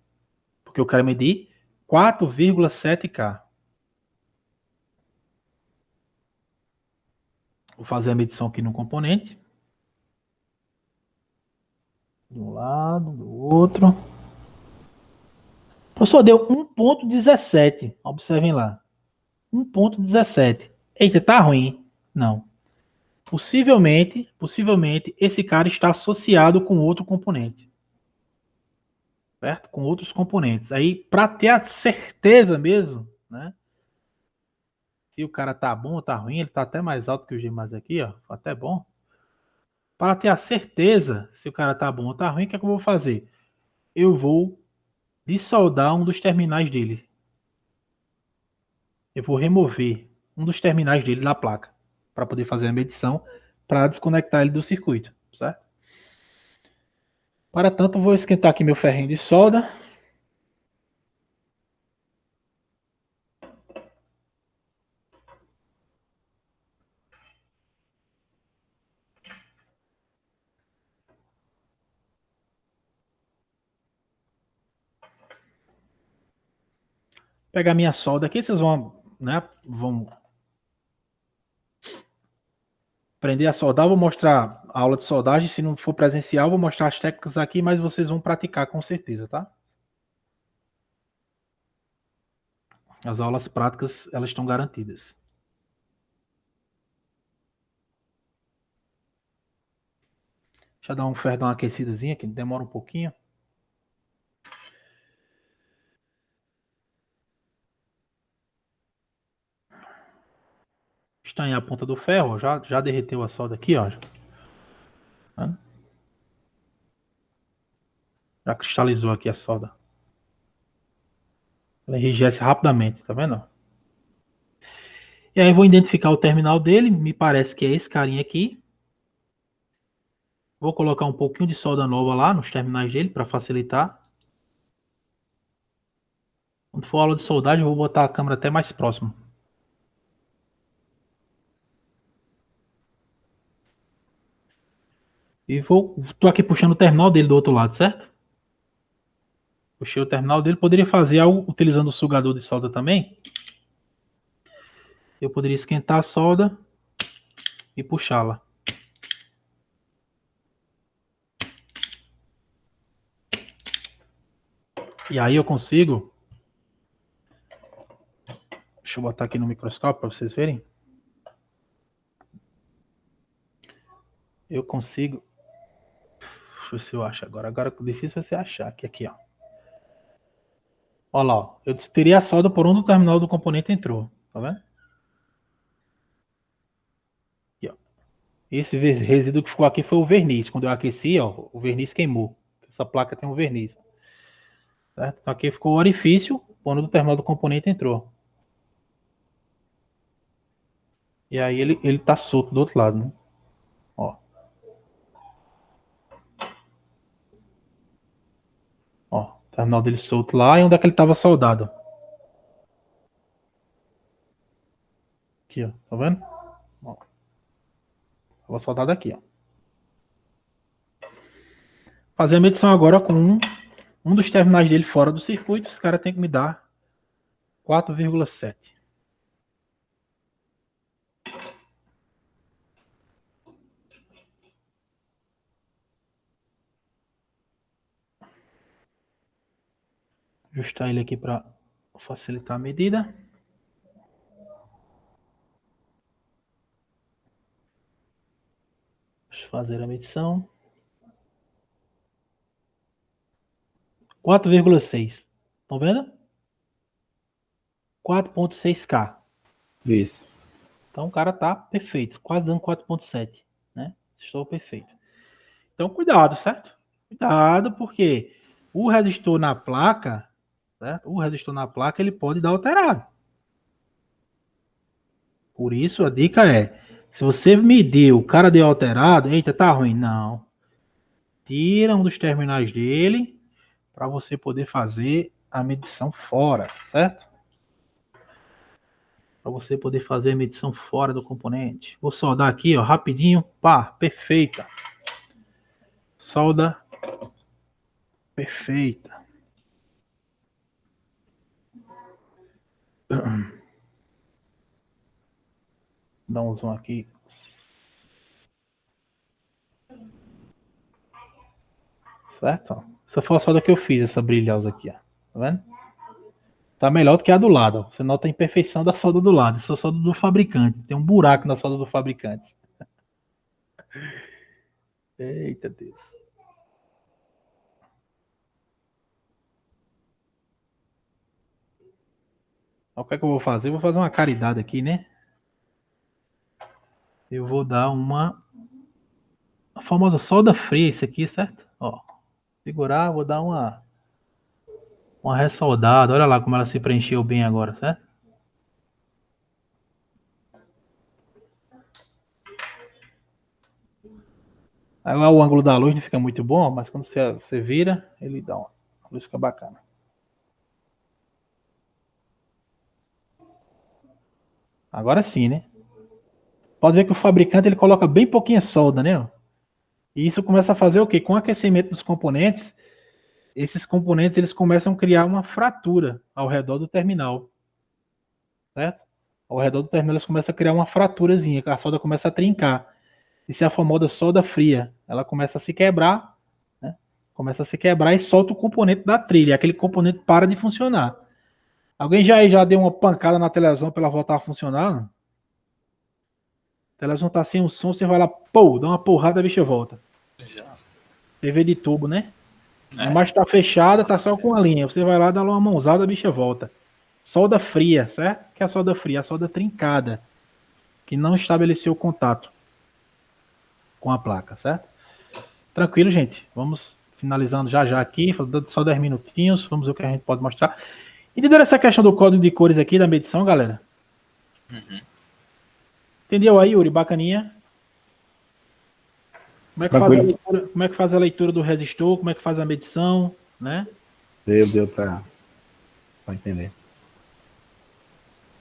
Porque eu quero medir 4,7K. Vou fazer a medição aqui no componente. De um lado, do outro. Professor, deu 1,17. Observem lá. 1,17. Eita, tá ruim. Não. Possivelmente, esse cara está associado com outro componente. Certo? Com outros componentes. Aí, para ter a certeza mesmo, né? Se o cara tá bom ou tá ruim, ele tá até mais alto que o G mais aqui, ó. Até bom. Para ter a certeza se o cara tá bom ou tá ruim, o que é que eu vou fazer? Eu vou dissoldar um dos terminais dele. Eu vou remover um dos terminais dele da placa para poder fazer a medição, para desconectar ele do circuito, certo? Para tanto, eu vou esquentar aqui meu ferrinho de solda. Pegar minha solda aqui, vocês vão, né, vão aprender a soldar. Vou mostrar a aula de soldagem. Se não for presencial, vou mostrar as técnicas aqui, mas vocês vão praticar com certeza, tá? As aulas práticas, elas estão garantidas. Deixa eu dar um ferro, dar uma aquecidazinha, que demora um pouquinho. Está em a ponta do ferro, já derreteu a solda aqui, ó. Já cristalizou aqui a solda. Ela enrijece rapidamente, tá vendo? E aí vou identificar o terminal dele, me parece que é esse carinha aqui. Vou colocar um pouquinho de solda nova lá nos terminais dele para facilitar. Quando for aula de soldagem, eu vou botar a câmera até mais próximo. E tô aqui puxando o terminal dele do outro lado, certo? Puxei o terminal dele, poderia fazer algo utilizando o sugador de solda também. Eu poderia esquentar a solda e puxá-la. E aí eu consigo... Deixa eu botar aqui no microscópio para vocês verem. Eu consigo... Deixa eu ver se eu acho agora. Agora o difícil vai ser achar. Aqui, ó. Olha lá, ó. Eu teria a solda por onde o terminal do componente entrou. Tá vendo? Aqui, ó. Esse resíduo que ficou aqui foi o verniz. Quando eu aqueci, ó, o verniz queimou. Essa placa tem um verniz. Certo? Então aqui ficou o orifício por onde o terminal do componente entrou. E aí ele tá solto do outro lado, né? Ó. Ó, o terminal dele solto lá e onde é que ele estava soldado. Aqui, ó. Tá vendo? Ó. Tava soldado aqui, ó. Fazer a medição agora com um dos terminais dele fora do circuito. Esse cara tem que me dar 4,7. Ajustar ele aqui para facilitar a medida. Deixa eu fazer a medição. 4,6. Estão vendo? 4,6K. Isso. Então o cara tá perfeito, quase dando 4,7, né? Resistor perfeito. Então, cuidado, certo? Cuidado, porque o resistor na placa, certo? O resistor na placa, ele pode dar alterado. Por isso, a dica é, se você mediu, o cara deu alterado, eita, tá ruim. Não. Tira um dos terminais dele para você poder fazer a medição fora, certo? Para você poder fazer a medição fora do componente. Vou soldar aqui, ó, rapidinho. Pá, perfeita. Solda perfeita. Dá um zoom aqui. Certo? Essa foi a solda que eu fiz, essa brilhosa aqui, ó. Tá vendo? Tá melhor do que a do lado, ó. Você nota a imperfeição da solda do lado. Essa é a solda do fabricante. Tem um buraco na solda do fabricante. Eita Deus. O que é que eu vou fazer? Eu vou fazer uma caridade aqui, né? Eu vou dar uma a famosa solda fria, isso aqui, certo? Ó, segurar, vou dar uma ressoldada. Olha lá como ela se preencheu bem agora, certo? Aí lá o ângulo da luz não fica muito bom, mas quando você vira, ele dá uma. A luz fica bacana. Agora sim, né? Pode ver que o fabricante ele coloca bem pouquinha solda, né? E isso começa a fazer o quê? Com o aquecimento dos componentes, esses componentes eles começam a criar uma fratura ao redor do terminal, certo? Ao redor do terminal eles começam a criar uma fraturazinha, que a solda começa a trincar. Isso é a famosa solda fria. Ela começa a se quebrar, né? Começa a se quebrar e solta o componente da trilha. Aquele componente para de funcionar. Alguém já deu uma pancada na televisão para ela voltar a funcionar? Não? A televisão tá sem o som, você vai lá, pô, dá uma porrada, a bicha volta. Já. TV de tubo, né? A É. imagem tá fechada, tá só com a linha. Você vai lá, dá uma mãozada, a bicha volta. Solda fria, certo? Que é a solda fria? A solda trincada, que não estabeleceu o contato com a placa, certo? Tranquilo, gente. Vamos finalizando já já aqui, faltando só 10 minutinhos. Vamos ver o que a gente pode mostrar. Entenderam essa questão do código de cores aqui da medição, galera? Uhum. Entendeu aí, Yuri? Bacaninha. Como é que faz a Tranquilo. leitura, como é que faz a leitura do resistor? Como é que faz a medição, né? Deu pra entender.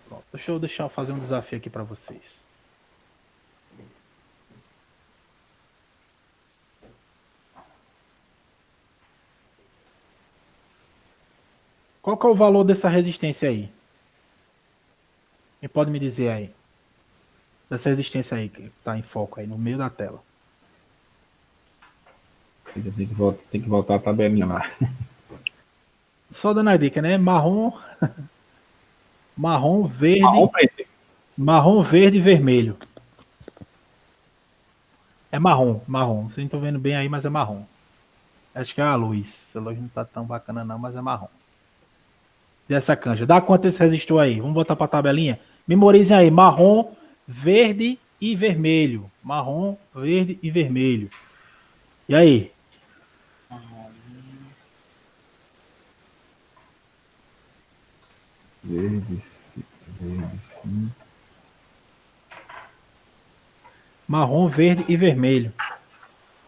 Pronto, deixa eu fazer um desafio aqui para vocês. Qual que é o valor dessa resistência aí? Quem pode me dizer aí? Dessa resistência aí que está em foco aí no meio da tela. Tem que voltar a tabelinha lá. Só dando a dica, né? Marrom, verde, Marrom preto. marrom, verde e vermelho. É marrom. Vocês não estão vendo bem aí, mas é marrom. Acho que é a luz. A luz não tá tão bacana não, mas é marrom. Dessa canja. Dá quanto esse resistor aí? Vamos botar para a tabelinha? Memorizem aí. Marrom, verde e vermelho. Marrom, verde e vermelho. E aí? Verde, sim. Marrom, verde e vermelho.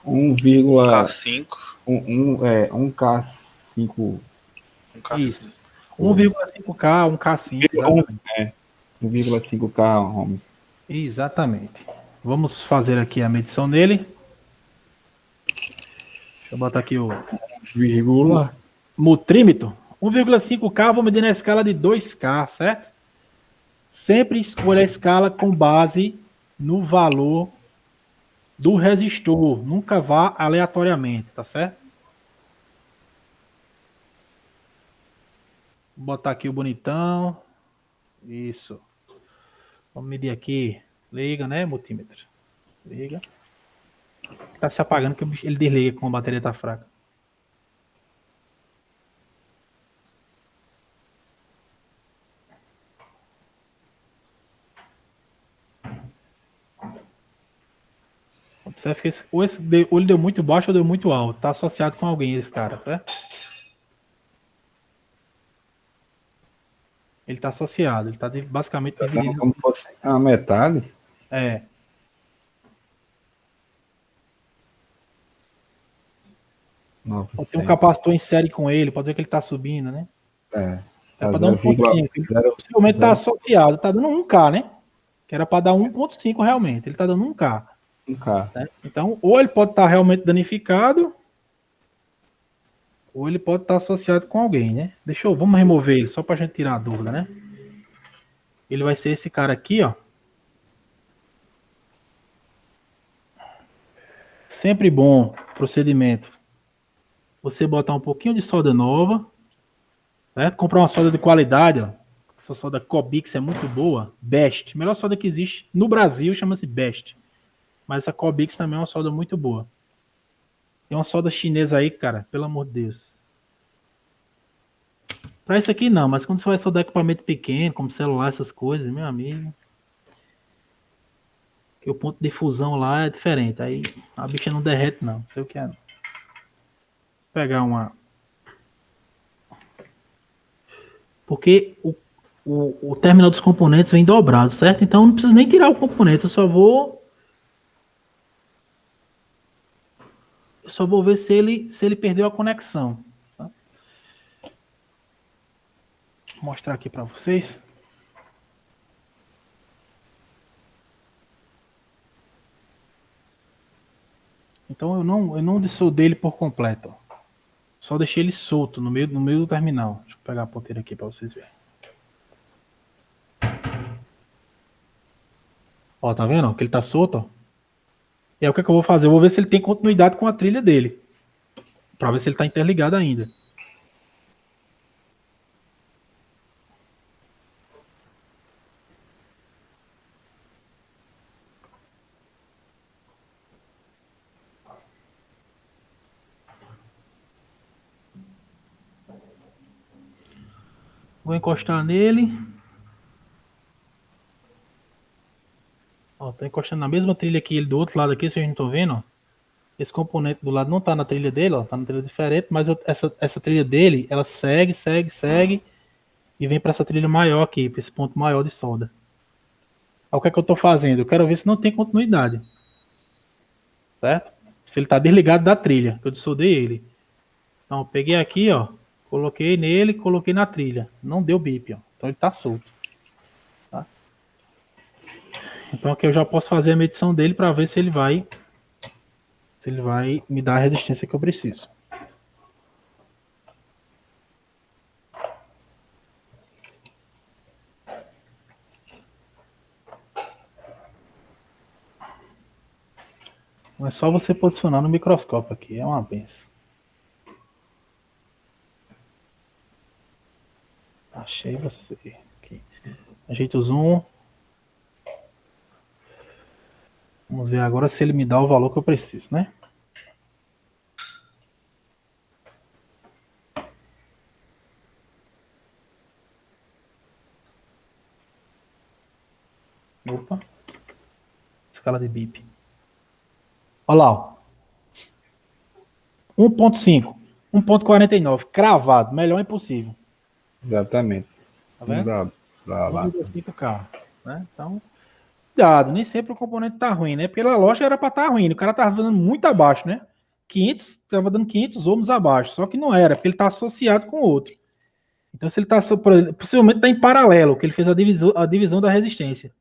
1,1 K5. 1K5. Um K5. Isso. 1,5K, 1K5, exatamente. 1,5K ohms. Exatamente. Vamos fazer aqui a medição dele. Deixa eu botar aqui o Vírgula. multímetro. 1,5K, vou medir na escala de 2K, certo? Sempre escolha a escala com base no valor do resistor. Nunca vá aleatoriamente, tá certo? Vou botar aqui o bonitão. Isso. Vamos medir aqui. Liga, né, multímetro? Liga. Tá se apagando que ele desliga quando a bateria tá fraca. Você vai ficar, ou ele deu muito baixo ou deu muito alto. Tá associado com alguém esse cara, tá? Ele tá associado. Ele tá basicamente Tá dando dividido. como fosse a metade. É. Pode ter um 900. capacitor em série com ele. Pode ver que ele tá subindo, né? É. É pra dar 1.5. Ele possivelmente tá associado. Tá dando 1K, né? Que era pra dar 1.5 realmente. Ele tá dando 1K. 1K. Né? Então, ou ele pode estar realmente danificado, ou ele pode estar associado com alguém, né? Vamos remover ele, só pra gente tirar a dúvida, né? Ele vai ser esse cara aqui, ó. Sempre bom procedimento. Você botar um pouquinho de solda nova, certo? Comprar uma solda de qualidade, ó. Essa solda Cobix é muito boa. Best. Melhor solda que existe no Brasil chama-se Best. Mas essa Cobix também é uma solda muito boa. Tem uma solda chinesa aí, cara, pelo amor de Deus. Pra isso aqui não, mas quando você vai soldar equipamento pequeno, como celular, essas coisas, meu amigo. Que o ponto de fusão lá é diferente. Aí a bicha não derrete, não. Não sei o que é. Vou pegar uma. Porque o terminal dos componentes vem dobrado, certo? Então eu não preciso nem tirar o componente, eu só vou ver se ele perdeu a conexão. Tá? Vou mostrar aqui para vocês. Então eu não dissolvi ele por completo. Ó. Só deixei ele solto no meio do terminal. Deixa eu pegar a ponteira aqui para vocês verem. Ó, tá vendo? Que ele tá solto, ó. E aí o que, é que eu vou fazer? Eu vou ver se ele tem continuidade com a trilha dele. Para ver se ele tá interligado ainda. Vou encostar nele. Ó, tô encostando na mesma trilha que ele do outro lado aqui, vocês não estão vendo, ó. Esse componente do lado não tá na trilha dele, ó, tá na trilha diferente, mas essa trilha dele, ela segue e vem para essa trilha maior aqui, para esse ponto maior de solda. Aí, o que é que eu tô fazendo? Eu quero ver se não tem continuidade. Certo? Se ele tá desligado da trilha, que eu dissoldei ele. Então, eu peguei aqui, ó, coloquei nele, coloquei na trilha. Não deu bip, ó. Então ele tá solto. Tá? Então aqui eu já posso fazer a medição dele para ver se ele vai me dar a resistência que eu preciso. Não é só você posicionar no microscópio aqui, é uma benção. Achei você aqui. Ajeita o zoom. Vamos ver agora se ele me dá o valor que eu preciso, né? Opa. Escala de bip. Olha lá, ó. 1.5. 1.49. Cravado. Melhor impossível. Exatamente. Tá vendo? Lá. 1.5K. Né? Então, cuidado. Nem sempre o componente tá ruim, né? Pela lógica era para estar ruim. O cara tava dando muito abaixo, né? 500, tava dando 500 ohms abaixo. Só que não era, porque ele tá associado com o outro. Então, se ele tá, possivelmente tá em paralelo, que ele fez a divisão da resistência.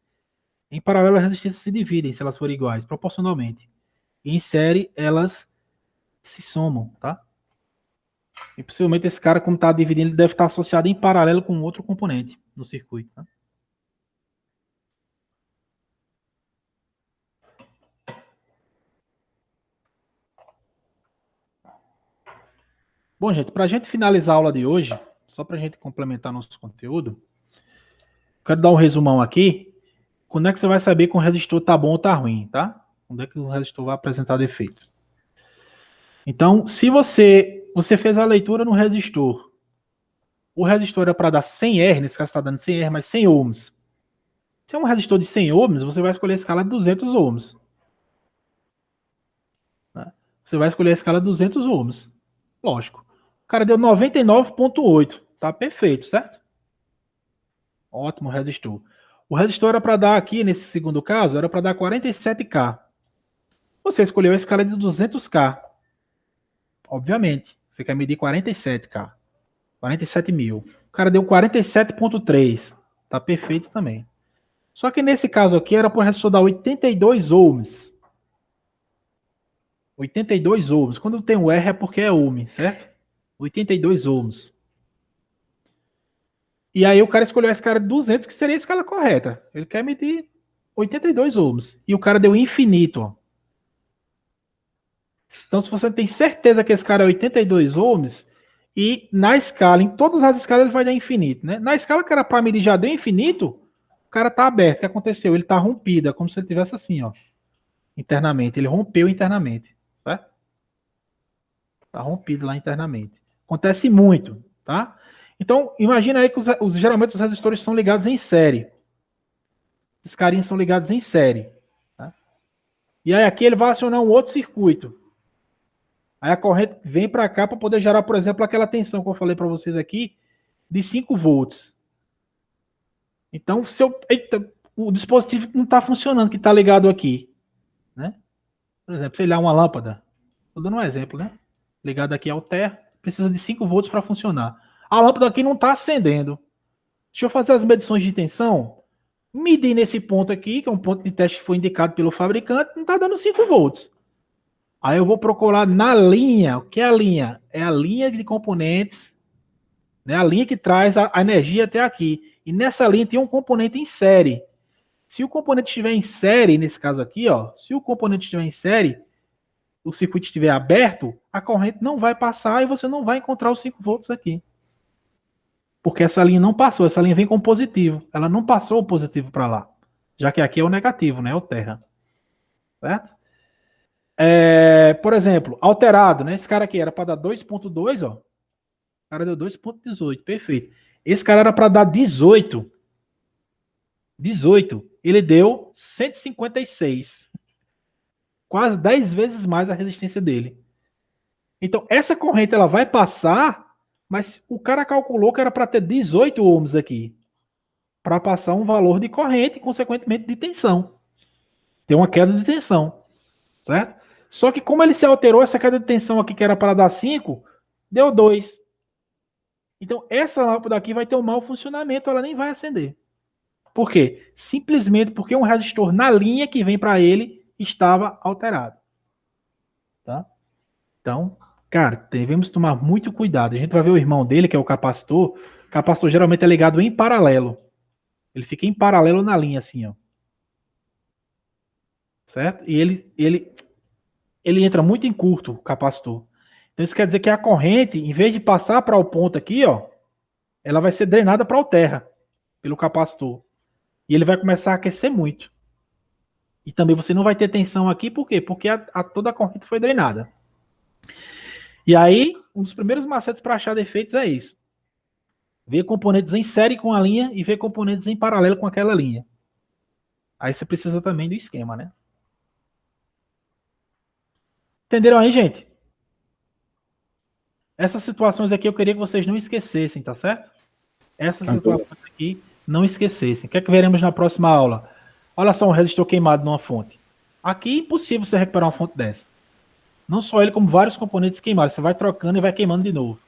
Em paralelo, as resistências se dividem se elas forem iguais, proporcionalmente. E em série, elas se somam, tá? E possivelmente esse cara, como está dividindo, ele deve estar associado em paralelo com outro componente no circuito. Tá? Bom, gente, para a gente finalizar a aula de hoje, só para a gente complementar nosso conteúdo, quero dar um resumão aqui. Quando é que você vai saber que o resistor está bom ou está ruim, tá? Quando é que o resistor vai apresentar defeito? Então, se você fez a leitura no resistor, o resistor era para dar 100 R, nesse caso está dando 100 R, mas 100 ohms. Se é um resistor de 100 ohms, você vai escolher a escala de 200 ohms. você vai escolher a escala 200 ohms. Lógico. O cara deu 99,8. Tá perfeito, certo? Ótimo resistor. O resistor era para dar aqui, nesse segundo caso, era para dar 47K. Você escolheu a escala de 200K. Obviamente. Você quer medir 47K. 47 mil. O cara deu 47,3. Tá perfeito também. Só que nesse caso aqui era para o resistor dar 82 ohms. 82 ohms. Quando tem um R é porque é ohm, certo? 82 ohms. E aí o cara escolheu a escala de 200, que seria a escala correta. Ele quer medir 82 ohms. E o cara deu infinito. Ó. Então, se você tem certeza que esse cara é 82 ohms, e na escala, em todas as escalas, ele vai dar infinito. Né? Na escala que era para medir já deu infinito, o cara está aberto. O que aconteceu? Ele está rompido. É como se ele tivesse assim, ó, internamente. Ele rompeu internamente. Certo? Está rompido lá internamente. Acontece muito. Tá? Então, imagina aí que geralmente os resistores são ligados em série. Esses carinhas são ligados em série. Tá? E aí aqui ele vai acionar um outro circuito. Aí a corrente vem para cá para poder gerar, por exemplo, aquela tensão que eu falei para vocês aqui, de 5 volts. Então, se eu, eita, o dispositivo não está funcionando, que está ligado aqui. Né? Por exemplo, sei lá, uma lâmpada. Estou dando um exemplo, né? Ligado aqui ao terra, precisa de 5 volts para funcionar. A lâmpada aqui não está acendendo. Deixa eu fazer as medições de tensão. Medir nesse ponto aqui, que é um ponto de teste que foi indicado pelo fabricante, não está dando 5 volts. Aí eu vou procurar na linha. O que é a linha? É a linha de componentes, né? A linha que traz a energia até aqui. E nessa linha tem um componente em série. Se o componente estiver em série, nesse caso aqui, ó, se o componente estiver em série, o circuito estiver aberto, a corrente não vai passar e você não vai encontrar os 5 volts aqui. Porque essa linha não passou, essa linha vem com positivo. Ela não passou o positivo para lá. Já que aqui é o negativo, né? O terra. Certo? Por exemplo, alterado, né? Esse cara aqui era para dar 2,2, ó. O cara deu 2,18, perfeito. Esse cara era para dar 18. 18. Ele deu 156. Quase 10 vezes mais a resistência dele. Então, essa corrente ela vai passar, mas o cara calculou que era para ter 18 ohms aqui. Para passar um valor de corrente e, consequentemente, de tensão. Tem uma queda de tensão. Certo? Só que como ele se alterou, essa queda de tensão aqui que era para dar 5, deu 2. Então essa lâmpada aqui vai ter um mau funcionamento, ela nem vai acender. Por quê? Simplesmente porque um resistor na linha que vem para ele estava alterado. Tá? Então, cara, devemos tomar muito cuidado. A gente vai ver o irmão dele, que é o capacitor. O capacitor geralmente é ligado em paralelo. Ele fica em paralelo na linha, assim, ó. Certo? E ele entra muito em curto, o capacitor. Então isso quer dizer que a corrente, em vez de passar para o ponto aqui, ó, ela vai ser drenada para o terra, pelo capacitor. E ele vai começar a aquecer muito. E também você não vai ter tensão aqui, por quê? Porque toda a corrente foi drenada. E aí, um dos primeiros macetes para achar defeitos é isso. Ver componentes em série com a linha e ver componentes em paralelo com aquela linha. Aí você precisa também do esquema, né? Entenderam aí, gente? Essas situações aqui eu queria que vocês não esquecessem, tá certo? Essas situações aqui não esquecessem. O que é que veremos na próxima aula? Olha só um resistor queimado numa fonte. Aqui é impossível você recuperar uma fonte dessa. Não só ele, como vários componentes queimados. Você vai trocando e vai queimando de novo.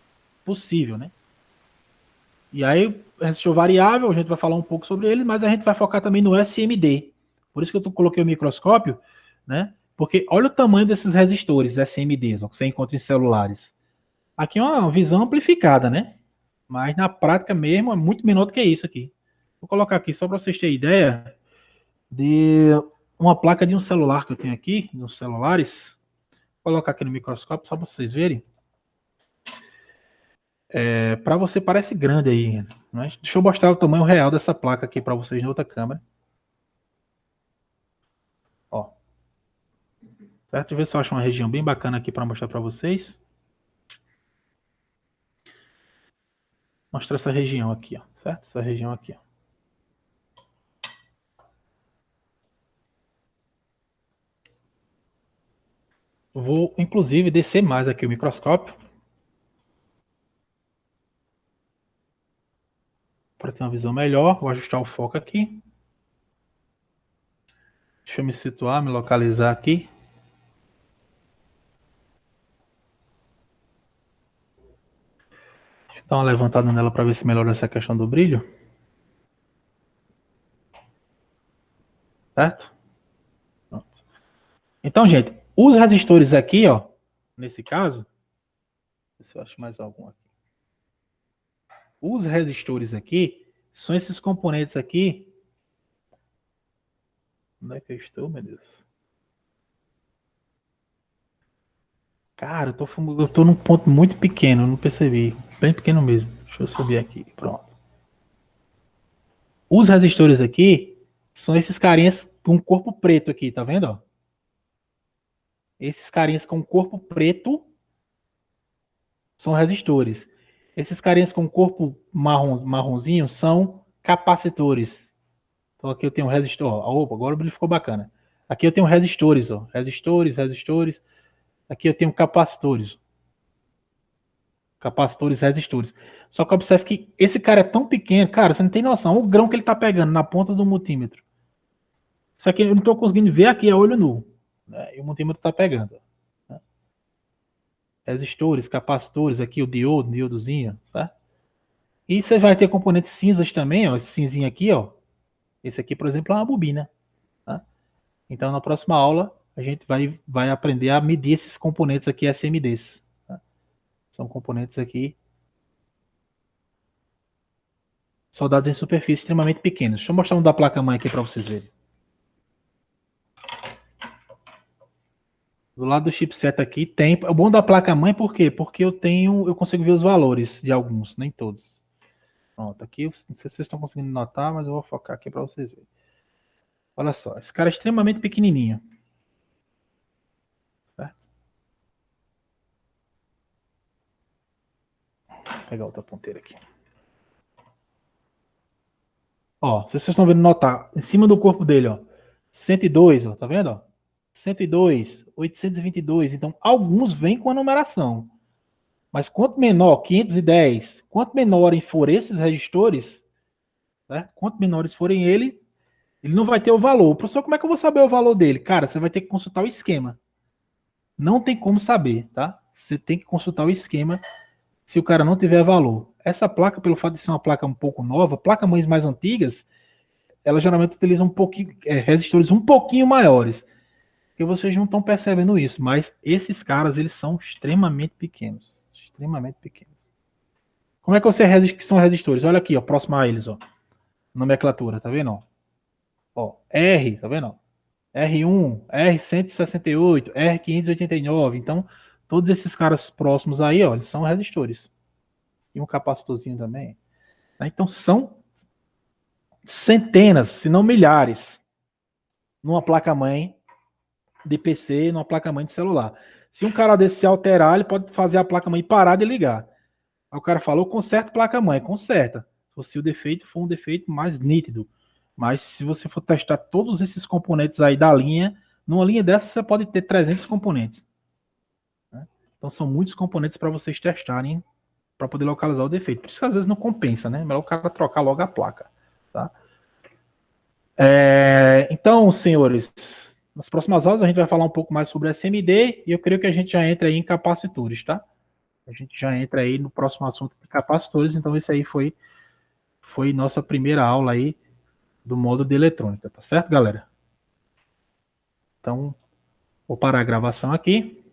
Possível, né? E aí, resistor variável, a gente vai falar um pouco sobre ele, mas a gente vai focar também no SMD. Por isso que eu coloquei o microscópio, né? Porque olha o tamanho desses resistores SMDs, ó, que você encontra em celulares. Aqui é uma visão amplificada, né? Mas na prática mesmo é muito menor do que isso aqui. Vou colocar aqui só para vocês terem ideia de uma placa de um celular que eu tenho aqui, nos celulares. Vou colocar aqui no microscópio só para vocês verem. Para você parece grande aí, mas deixa eu mostrar o tamanho real dessa placa aqui para vocês na outra câmera. Ó. Certo? Deixa eu ver se eu acho uma região bem bacana aqui para mostrar para vocês. Mostrar essa região aqui, ó, certo? Essa região aqui, ó. Vou, inclusive, descer mais aqui o microscópio para ter uma visão melhor. Vou ajustar o foco aqui. Deixa eu me situar, me localizar aqui. Deixa eu dar uma levantada nela para ver se melhora essa questão do brilho. Certo? Pronto. Então, gente, os resistores aqui, ó, nesse caso, deixa eu ver se eu acho mais algum aqui. Os resistores aqui são esses componentes aqui. Onde é que eu estou, meu Deus? Cara, eu tô num ponto muito pequeno, não percebi. Bem pequeno mesmo. Deixa eu subir aqui. Pronto. Os resistores aqui são esses carinhas com corpo preto aqui, tá vendo? Ó? Esses carinhas com corpo preto são resistores. Esses carinhas com corpo marronzinho são capacitores. Então aqui eu tenho um resistor. Ó. Opa, agora o brilho ficou bacana. Aqui eu tenho resistores, ó. Resistores. Aqui eu tenho capacitores. Capacitores, resistores. Só que observe que esse cara é tão pequeno, cara, você não tem noção. O grão que ele tá pegando na ponta do multímetro. Isso aqui eu não tô conseguindo ver aqui a olho nu. Né? E o multímetro tá pegando. Né? Resistores, capacitores, aqui o diodozinho, tá? E você vai ter componentes cinzas também, ó. Esse cinzinho aqui, ó. Esse aqui, por exemplo, é uma bobina. Tá? Então, na próxima aula, a gente vai aprender a medir esses componentes aqui, SMDs. Tá? São componentes aqui soldados em superfície extremamente pequenos. Deixa eu mostrar um da placa-mãe aqui para vocês verem. Do lado do chipset aqui tem... O bom da placa-mãe por quê? Porque eu consigo ver os valores de alguns, nem todos. Pronto, aqui, não sei se vocês estão conseguindo notar, mas eu vou focar aqui para vocês verem. Olha só, esse cara é extremamente pequenininho. Certo? Vou pegar outra ponteira aqui. Ó, se vocês estão vendo notar, em cima do corpo dele, ó, 102, ó, tá vendo? Ó? 102, 822. Então, alguns vêm com a numeração. Mas quanto menor, 510, quanto menores forem esses registores, né? Quanto menores forem ele não vai ter o valor. Professor, como é que eu vou saber o valor dele? Cara, você vai ter que consultar o esquema. Não tem como saber, tá? Você tem que consultar o esquema se o cara não tiver valor. Essa placa, pelo fato de ser uma placa um pouco nova, placa-mães mais antigas, elas geralmente utilizam um pouquinho, resistores um pouquinho maiores. Que vocês não estão percebendo isso, mas esses caras, eles são extremamente pequenos. Extremamente pequenos. Como é que você que são resistores? Olha aqui, ó, próximo a eles, ó. Nomenclatura, tá vendo? Ó, R, tá vendo? R1, R168, R589. Então, todos esses caras próximos aí, ó, eles são resistores. E um capacitorzinho também. Então, são centenas, se não milhares, numa placa-mãe de PC, numa placa-mãe de celular. Se um cara desse se alterar, ele pode fazer a placa-mãe parar de ligar. Aí o cara falou, conserta a placa-mãe. Conserta. Se o defeito for um defeito mais nítido. Mas se você for testar todos esses componentes aí da linha, numa linha dessa você pode ter 300 componentes. Né? Então são muitos componentes para vocês testarem para poder localizar o defeito. Por isso que às vezes não compensa, né? Melhor o cara trocar logo a placa. Tá? Então, senhores, nas próximas aulas a gente vai falar um pouco mais sobre SMD e eu creio que a gente já entra aí em capacitores, tá? A gente já entra aí no próximo assunto de capacitores, então esse aí foi nossa primeira aula aí do módulo de eletrônica, tá certo, galera? Então, vou parar a gravação aqui.